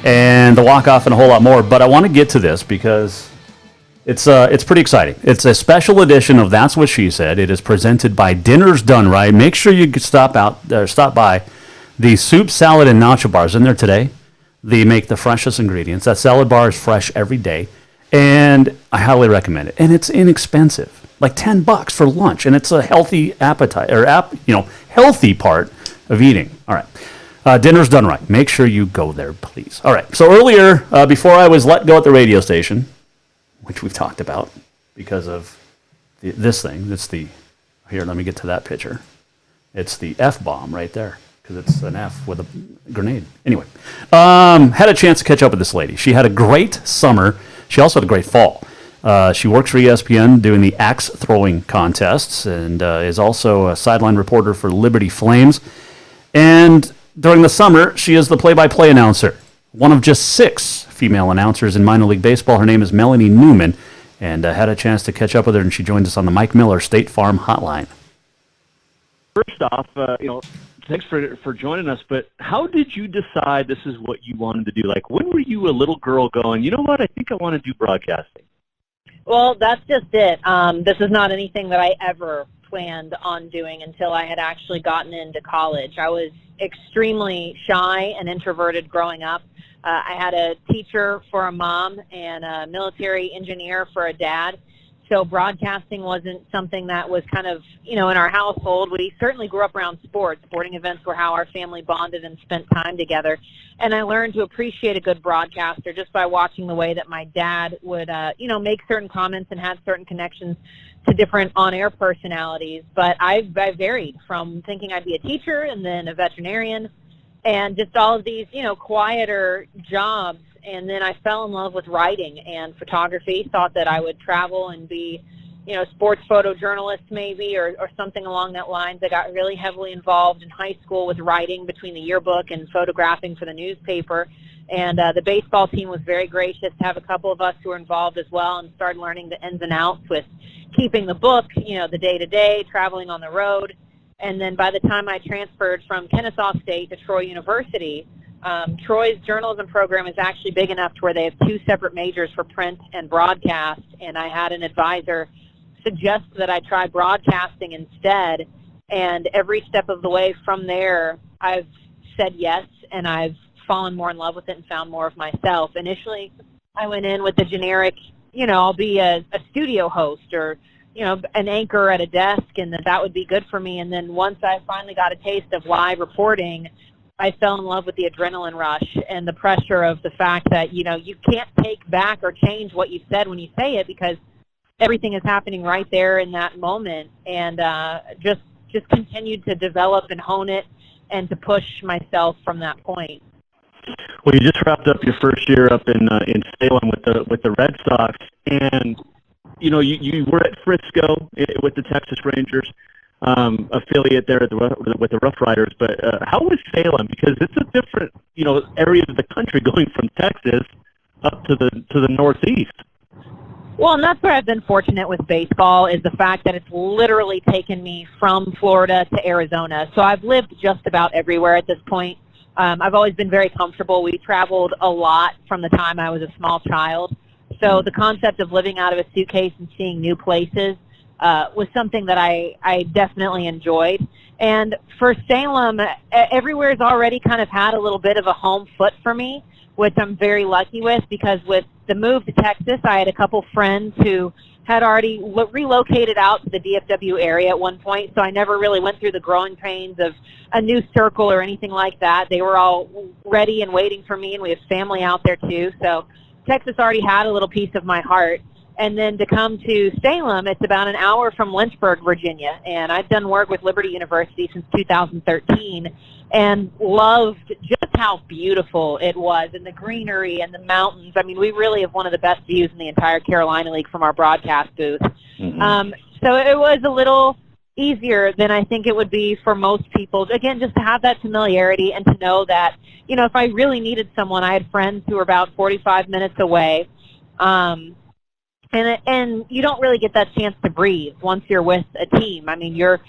and the walk-off and a whole lot more. But I want to get to this because it's pretty exciting. It's a special edition of That's What She Said. It is presented by Dinners Done Right. Make sure you stop by. The soup, salad, and nacho bars in there today. They make the freshest ingredients. That salad bar is fresh every day, and I highly recommend it. And it's inexpensive, like $10 for lunch, and it's a healthy appetite healthy part of eating. All right, Dinner's Done Right. Make sure you go there, please. All right. So earlier, before I was let go at the radio station, which we've talked about because of this thing. Here. Let me get to that picture. It's the F-bomb right there. Because it's an F with a grenade. Anyway, had a chance to catch up with this lady. She had a great summer. She also had a great fall. She works for ESPN doing the axe throwing contests and is also a sideline reporter for Liberty Flames. And during the summer, she is the play-by-play announcer, one of just 6 female announcers in minor league baseball. Her name is Melanie Newman, and had a chance to catch up with her, and she joined us on the Mike Miller State Farm Hotline. First off, thanks for joining us, but how did you decide this is what you wanted to do? Like, when were you a little girl going, you know what, I think I want to do broadcasting? Well, that's just it. This is not anything that I ever planned on doing until I had actually gotten into college. I was extremely shy and introverted growing up. I had a teacher for a mom and a military engineer for a dad. So broadcasting wasn't something that was kind of, in our household. We certainly grew up around sports. Sporting events were how our family bonded and spent time together. And I learned to appreciate a good broadcaster just by watching the way that my dad would, make certain comments and had certain connections to different on-air personalities. But I varied from thinking I'd be a teacher and then a veterinarian and just all of these, quieter jobs. And then I fell in love with writing and photography, thought that I would travel and be, sports photojournalist maybe or something along that lines. I got really heavily involved in high school with writing between the yearbook and photographing for the newspaper. And the baseball team was very gracious to have a couple of us who were involved as well and started learning the ins and outs with keeping the book, the day-to-day, traveling on the road. And then by the time I transferred from Kennesaw State to Troy University, Troy's journalism program is actually big enough to where they have 2 separate majors for print and broadcast, and I had an advisor suggest that I try broadcasting instead, and every step of the way from there, I've said yes, and I've fallen more in love with it and found more of myself. Initially, I went in with the generic, I'll be a studio host or, an anchor at a desk, and that would be good for me, and then once I finally got a taste of live reporting, I fell in love with the adrenaline rush and the pressure of the fact that, you can't take back or change what you've said when you say it because everything is happening right there in that moment. And just continued to develop and hone it and to push myself from that point. Well, you just wrapped up your first year up in Salem with the Red Sox, and you were at Frisco with the Texas Rangers. Affiliate there with the Rough Riders, but how was Salem? Because it's a different, area of the country going from Texas up to the Northeast. Well, and that's where I've been fortunate with baseball is the fact that it's literally taken me from Florida to Arizona. So I've lived just about everywhere at this point. I've always been very comfortable. We traveled a lot from the time I was a small child. So the concept of living out of a suitcase and seeing new places was something that I definitely enjoyed. And for Salem, everywhere's already kind of had a little bit of a home foot for me, which I'm very lucky with because with the move to Texas, I had a couple friends who had already relocated out to the DFW area at one point, so I never really went through the growing pains of a new circle or anything like that. They were all ready and waiting for me, and we have family out there too. So Texas already had a little piece of my heart. And then to come to Salem, it's about an hour from Lynchburg, Virginia. And I've done work with Liberty University since 2013 and loved just how beautiful it was and the greenery and the mountains. I mean, we really have one of the best views in the entire Carolina League from our broadcast booth. Mm-hmm. So it was a little easier than I think it would be for most people. Again, just to have that familiarity and to know that, if I really needed someone, I had friends who were about 45 minutes away. And you don't really get that chance to breathe once you're with a team. I mean, you're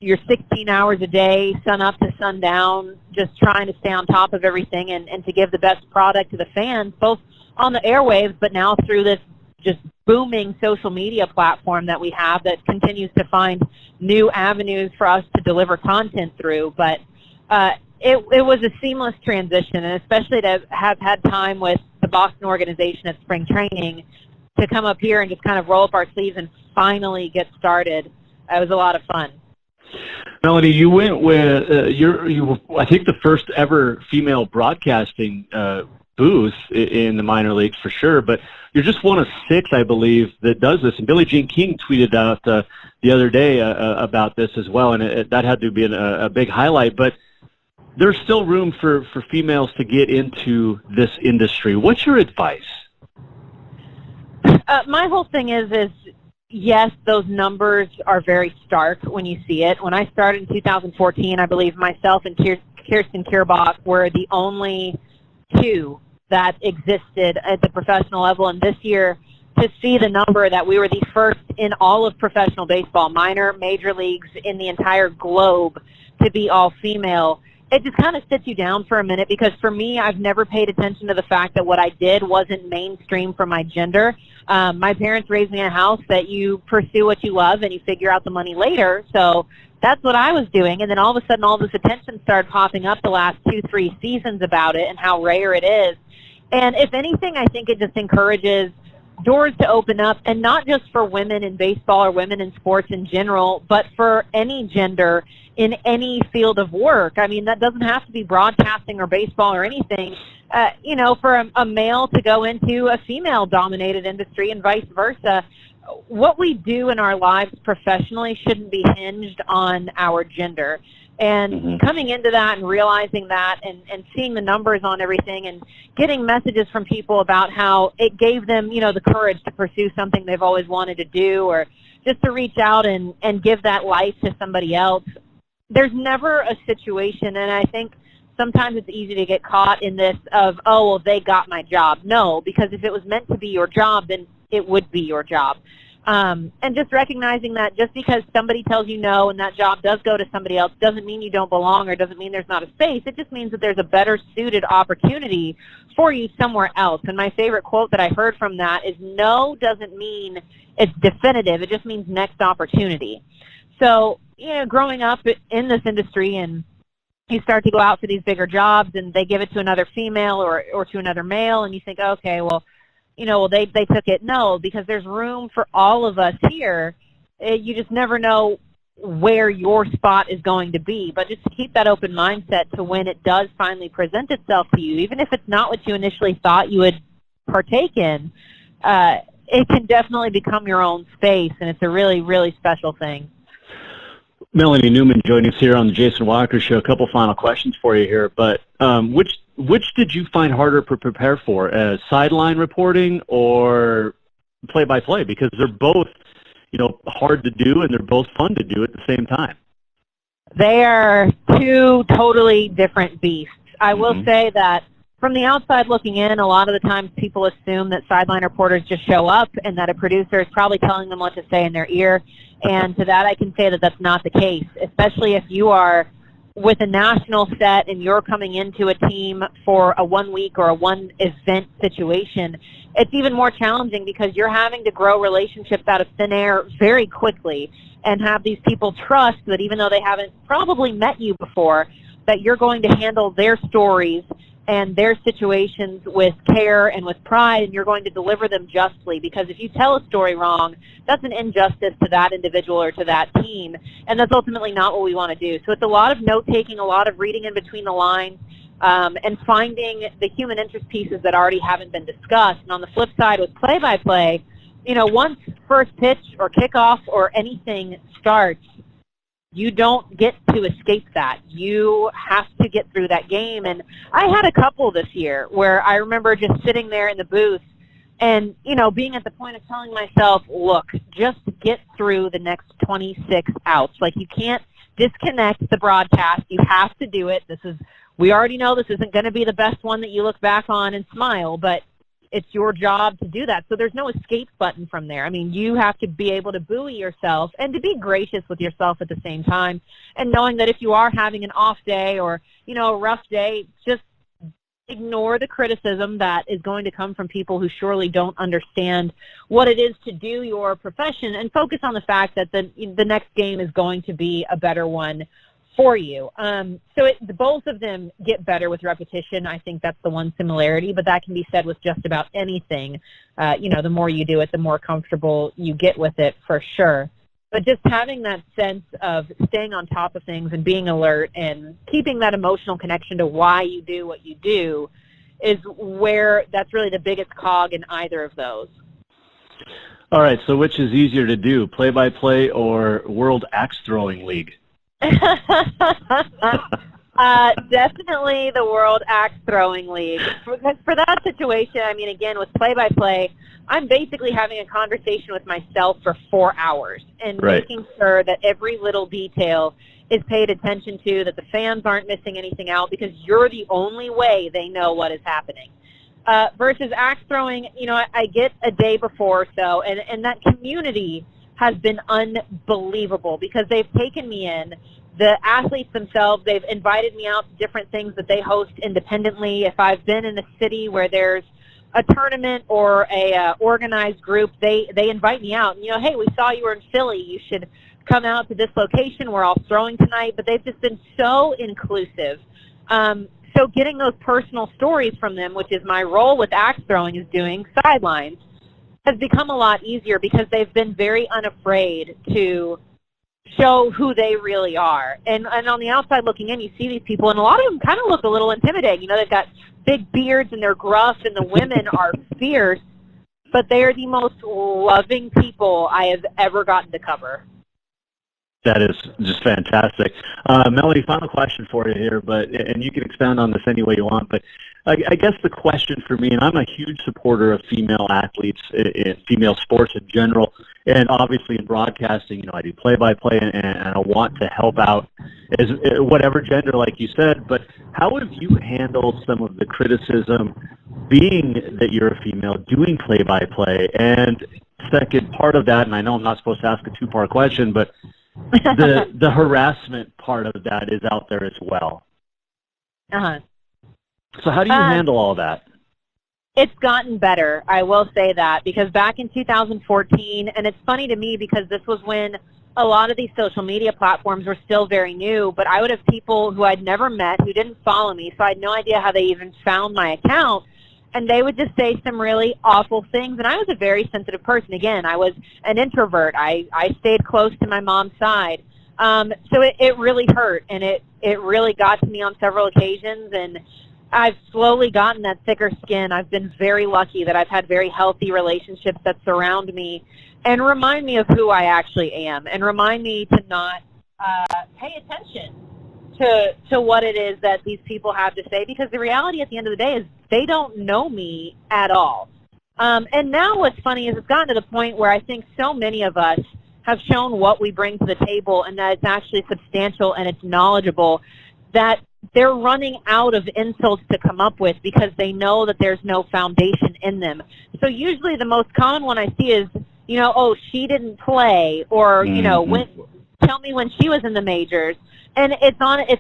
16 hours a day, sun up to sundown, just trying to stay on top of everything and to give the best product to the fans, both on the airwaves, but now through this just booming social media platform that we have that continues to find new avenues for us to deliver content through. But it was a seamless transition, and especially to have had time with the Boston organization at spring training to come up here and just kind of roll up our sleeves and finally get started. It was a lot of fun. Melanie, you went with you were, I think, the first ever female broadcasting booth in the minor leagues for sure, but you're just one of 6, I believe, that does this. And Billie Jean King tweeted out the other day about this as well, and that had to be a big highlight. But there's still room for females to get into this industry. What's your advice? My whole thing is yes, those numbers are very stark when you see it. When I started in 2014, I believe myself and Kirsten Kierbach were the only two that existed at the professional level. And this year, to see the number that we were the first in all of professional baseball, minor, major leagues, in the entire globe to be all female, it just kind of sits you down for a minute, because for me, I've never paid attention to the fact that what I did wasn't mainstream for my gender. My parents raised me in a house that you pursue what you love and you figure out the money later. So that's what I was doing. And then all of a sudden, all this attention started popping up the last 2-3 seasons about it and how rare it is. And if anything, I think it just encourages doors to open up, and not just for women in baseball or women in sports in general, but for any gender in any field of work. I mean, that doesn't have to be broadcasting or baseball or anything. For a male to go into a female-dominated industry and vice versa. What we do in our lives professionally shouldn't be hinged on our gender. And coming into that and realizing that and seeing the numbers on everything and getting messages from people about how it gave them, the courage to pursue something they've always wanted to do, or just to reach out and give that life to somebody else. There's never a situation, and I think sometimes it's easy to get caught in this of, oh, well, they got my job. No, because if it was meant to be your job, then it would be your job. And just recognizing that just because somebody tells you no and that job does go to somebody else doesn't mean you don't belong, or doesn't mean there's not a space. It just means that there's a better suited opportunity for you somewhere else. And my favorite quote that I heard from that is, no doesn't mean it's definitive. It just means next opportunity. So, growing up in this industry, and you start to go out for these bigger jobs and they give it to another female or to another male, and you think, okay, well, they took it. No, because there's room for all of us here. You just never know where your spot is going to be. But just to keep that open mindset to when it does finally present itself to you, even if it's not what you initially thought you would partake in, it can definitely become your own space, and it's a really, really special thing. Melanie Newman joining us here on the Jason Walker Show. A couple final questions for you here, but which did you find harder to prepare for, sideline reporting or play-by-play? Because they're both, hard to do, and they're both fun to do at the same time. They are two totally different beasts. I will say that from the outside looking in, a lot of the times people assume that sideline reporters just show up and that a producer is probably telling them what to say in their ear. And to that, I can say that that's not the case, especially if you are with a national set and you're coming into a team for a 1 week or a one event situation. It's even more challenging because you're having to grow relationships out of thin air very quickly and have these people trust that even though they haven't probably met you before, that you're going to handle their stories and their situations with care and with pride, and you're going to deliver them justly. Because if you tell a story wrong, that's an injustice to that individual or to that team, and that's ultimately not what we want to do. So it's a lot of note-taking, a lot of reading in between the lines, and finding the human interest pieces that already haven't been discussed. And on the flip side, with play-by-play, once first pitch or kickoff or anything starts, you don't get to escape that. You have to get through that game. And I had a couple this year where I remember just sitting there in the booth and, being at the point of telling myself, look, just get through the next 26 outs. Like, you can't disconnect the broadcast. You have to do it. We already know this isn't going to be the best one that you look back on and smile, but it's your job to do that. So there's no escape button from there. I mean, you have to be able to buoy yourself and to be gracious with yourself at the same time, and knowing that if you are having an off day or, a rough day, just ignore the criticism that is going to come from people who surely don't understand what it is to do your profession, and focus on the fact that the next game is going to be a better one for you. So both of them get better with repetition. I think that's the one similarity, but that can be said with just about anything. The more you do it, the more comfortable you get with it, for sure. But just having that sense of staying on top of things and being alert and keeping that emotional connection to why you do what you do is where that's really the biggest cog in either of those. All right, so which is easier to do, play-by-play or World Axe Throwing League? Definitely the World Axe Throwing League. Because for that situation, I mean, again, with play-by-play, I'm basically having a conversation with myself for 4 hours and making sure that every little detail is paid attention to, that the fans aren't missing anything out, because you're the only way they know what is happening. Versus axe throwing, you know, I get a day before or so, and that community has been unbelievable because they've taken me in. The athletes themselves, they've invited me out to different things that they host independently. If I've been in a city where there's a tournament or a organized group, they invite me out. And, you know, hey, we saw you were in Philly. You should come out to this location. We're all throwing tonight. But they've just been so inclusive. So getting those personal stories from them, which is my role with axe throwing, is doing sidelines, has become a lot easier because they've been very unafraid to show who they really are. And on the outside looking in, you see these people, and a lot of them kind of look a little intimidating. You know, they've got big beards and they're gruff, and the women are fierce, but they are the most loving people I have ever gotten to cover. That is just fantastic. Melanie, final question for you here, and you can expound on this any way you want, but I guess the question for me, and I'm a huge supporter of female athletes in female sports in general, and obviously in broadcasting, you know, I do play-by-play, and I want to help out as whatever gender, like you said, but how have you handled some of the criticism being that you're a female doing play-by-play? And second part of that, and I know I'm not supposed to ask a two-part question, but the harassment part of that is out there as well. Uh-huh. So how do you handle all that? It's gotten better, I will say that, because back in 2014, and it's funny to me because this was when a lot of these social media platforms were still very new, but I would have people who I'd never met who didn't follow me, so I had no idea how they even found my account, and they would just say some really awful things, and I was a very sensitive person. Again, I was an introvert. I stayed close to my mom's side. So it really hurt, and it really got to me on several occasions, and I've slowly gotten that thicker skin. I've been very lucky that I've had very healthy relationships that surround me and remind me of who I actually am, and remind me to not pay attention to what it is that these people have to say, because the reality at the end of the day is they don't know me at all. And now what's funny is it's gotten to the point where I think so many of us have shown what we bring to the table, and that it's actually substantial and it's knowledgeable, that they're running out of insults to come up with because they know that there's no foundation in them. So usually the most common one I see is, you know, oh, she didn't play, or, you know, tell me when she was in the majors. And it's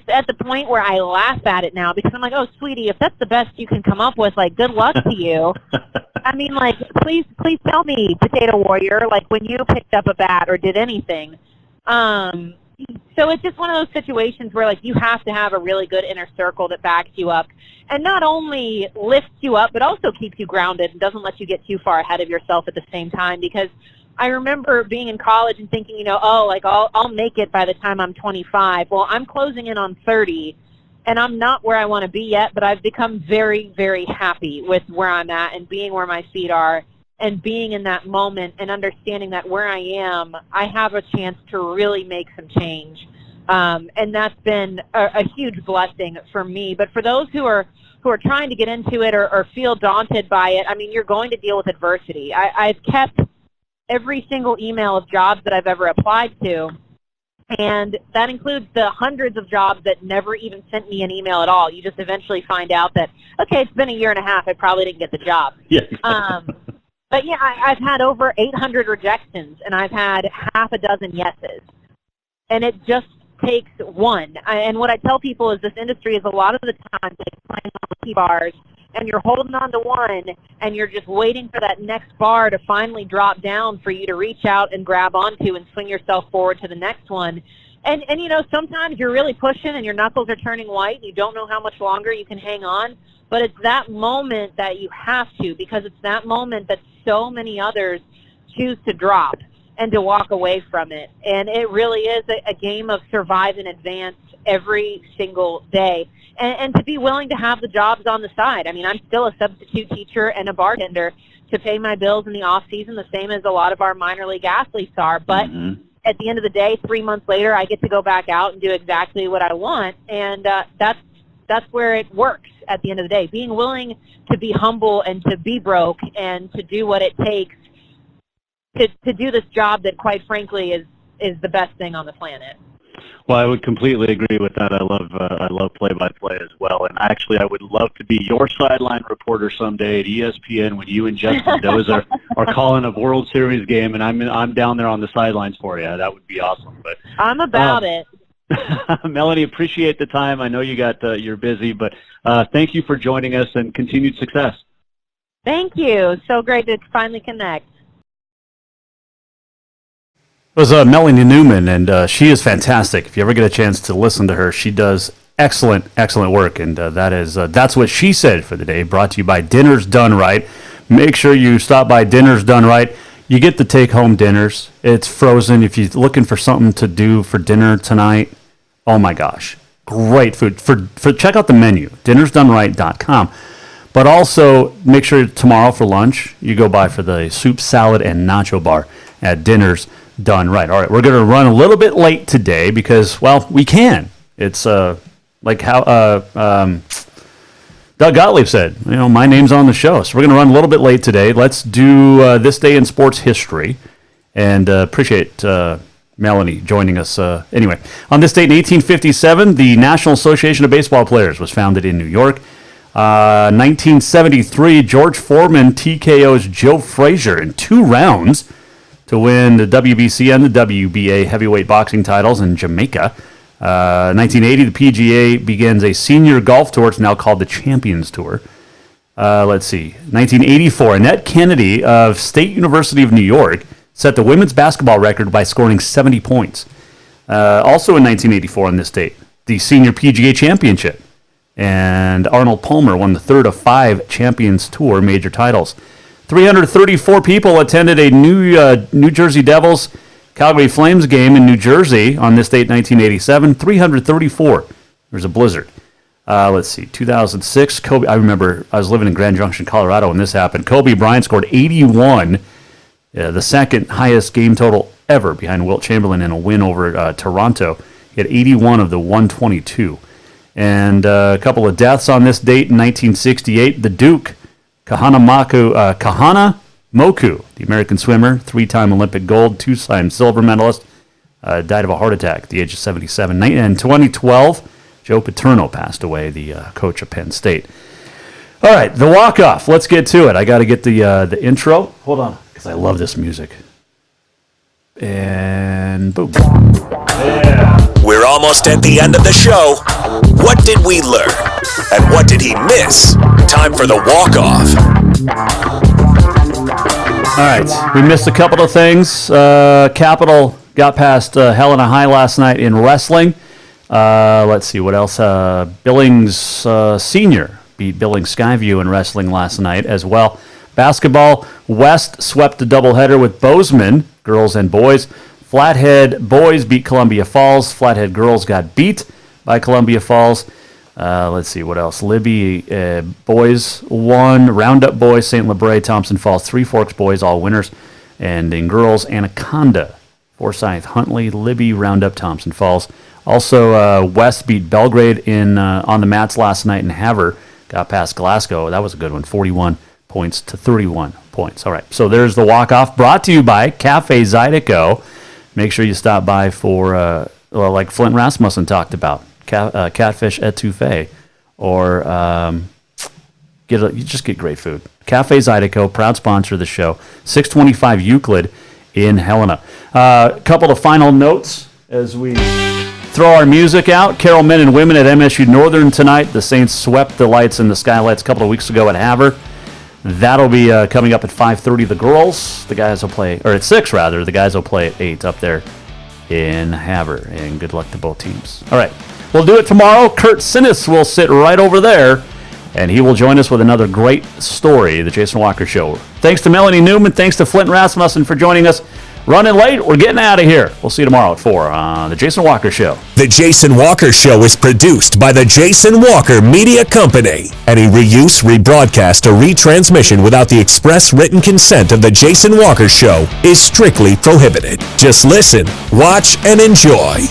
at the point where I laugh at it now, because I'm like, oh, sweetie, if that's the best you can come up with, like, good luck to you. I mean, like, please tell me, Potato Warrior, like, when you picked up a bat or did anything. So it's just one of those situations where, like, you have to have a really good inner circle that backs you up and not only lifts you up, but also keeps you grounded and doesn't let you get too far ahead of yourself at the same time. Because I remember being in college and thinking, you know, oh, like, I'll make it by the time I'm 25. Well, I'm closing in on 30, and I'm not where I want to be yet, but I've become very, very happy with where I'm at and being where my feet are, and being in that moment and understanding that where I am, I have a chance to really make some change. And that's been a huge blessing for me. But for those who are trying to get into it or feel daunted by it, I mean, you're going to deal with adversity. I've kept every single email of jobs that I've ever applied to, and that includes the hundreds of jobs that never even sent me an email at all. You just eventually find out that, okay, it's been a year and a half, I probably didn't get the job. Yeah. But yeah, I've had over 800 rejections, and I've had half a dozen yeses. And it just takes one. And what I tell people is this industry is a lot of the time like playing on the key bars, and you're holding on to one, and you're just waiting for that next bar to finally drop down for you to reach out and grab onto and swing yourself forward to the next one. And you know, sometimes you're really pushing and your knuckles are turning white, and you don't know how much longer you can hang on. But it's that moment that you have to, because it's that moment that so many others choose to drop and to walk away from it. And it really is a game of survive and advance every single day. And to be willing to have the jobs on the side. I mean, I'm still a substitute teacher and a bartender to pay my bills in the off season, the same as a lot of our minor league athletes are. But at the end of the day, 3 months later, I get to go back out and do exactly what I want, and that's where it works at the end of the day. Being willing to be humble and to be broke and to do what it takes to do this job that, quite frankly, is the best thing on the planet. Well, I would completely agree with that. I love play-by-play as well, and actually, I would love to be your sideline reporter someday at ESPN when you and Justin Doze are calling a World Series game, and I'm down there on the sidelines for you. That would be awesome. But I'm about it. Melanie, appreciate the time. I know you're busy, but thank you for joining us and continued success. Thank you. So great to finally connect. It was Melanie Newman, and she is fantastic. If you ever get a chance to listen to her, she does excellent work, and that's what she said for the day, brought to you by Dinners Done Right. Make sure you stop by Dinners Done Right. You get the take-home dinners. It's frozen. If you're looking for something to do for dinner tonight, oh my gosh, great food. For check out the menu, dinnersdoneright.com. But also make sure tomorrow for lunch you go by for the soup, salad, and nacho bar at Dinners Done Right. All right, we're going to run a little bit late today because, well, we can. It's like how Doug Gottlieb said, my name's on the show. So we're going to run a little bit late today. Let's do this day in sports history, and appreciate Melanie joining us. Anyway, on this date in 1857, the National Association of Baseball Players was founded in New York. 1973, George Foreman TKO's Joe Frazier in 2 rounds to win the WBC and the WBA heavyweight boxing titles in Jamaica. 1980, the PGA begins a senior golf tour. It's now called the Champions Tour. Let's see. 1984, Annette Kennedy of State University of New York set the women's basketball record by scoring 70 points. Also in 1984 on this date, the Senior PGA Championship. And Arnold Palmer won the 3rd of 5 Champions Tour major titles. 334 people attended a New Jersey Devils Calgary Flames game in New Jersey on this date, 1987. 334. There's a blizzard. Let's see. 2006. Kobe. I remember I was living in Grand Junction, Colorado, when this happened. Kobe Bryant scored 81, the second highest game total ever, behind Wilt Chamberlain in a win over Toronto. He had 81 of the 122. And a couple of deaths on this date in 1968. The Duke, Kahana Moku, the American swimmer, 3-time Olympic gold, 2-time silver medalist, died of a heart attack at the age of 77. In 2012, Joe Paterno passed away, the coach of Penn State. All right, the walk-off. Let's get to it. I got to get the intro. Hold on, because I love this music. And boom. Yeah. We're almost at the end of the show. What did we learn? And what did he miss? Time for the walk-off. All right, we missed a couple of things. Capital got past Helena High last night in wrestling. Let's see, what else? Billings Senior beat Billings Skyview in wrestling last night as well. Basketball, West swept the doubleheader with Bozeman, girls and boys. Flathead boys beat Columbia Falls. Flathead girls got beat by Columbia Falls. Let's see, what else? Libby boys won. Roundup boys, St. Labray, Thompson Falls, Three Forks boys, all winners. And in girls, Anaconda, Forsyth, Huntley, Libby, Roundup, Thompson Falls. Also, West beat Belgrade on the mats last night in Havre. Got past Glasgow. That was a good one, 41 points to 31 points. All right, so there's the walk-off, brought to you by Cafe Zydeco. Make sure you stop by for, like Flint Rasmussen talked about, catfish etouffee, or you just get great food. Cafe Zydeco, proud sponsor of the show, 625 Euclid in Helena. A couple of final notes as we throw our music out. Carroll men and women at MSU Northern tonight. The Saints swept the Lights and the Skylights a couple of weeks ago at Havre. That'll be coming up at 5:30. The girls, the guys will play, or at 6 rather. The guys will play at 8 up there in Havre. And good luck to both teams. All right, we'll do it tomorrow. Kurt Sinnis will sit right over there, and he will join us with another great story, The Jason Walker Show. Thanks to Melanie Newman. Thanks to Flint Rasmussen for joining us. running late. We're getting out of here. We'll see you tomorrow at 4 on The Jason Walker Show. The Jason Walker Show is produced by the Jason Walker Media Company. Any reuse, rebroadcast, or retransmission without the express written consent of the Jason Walker Show is strictly prohibited. Just listen, watch, and enjoy.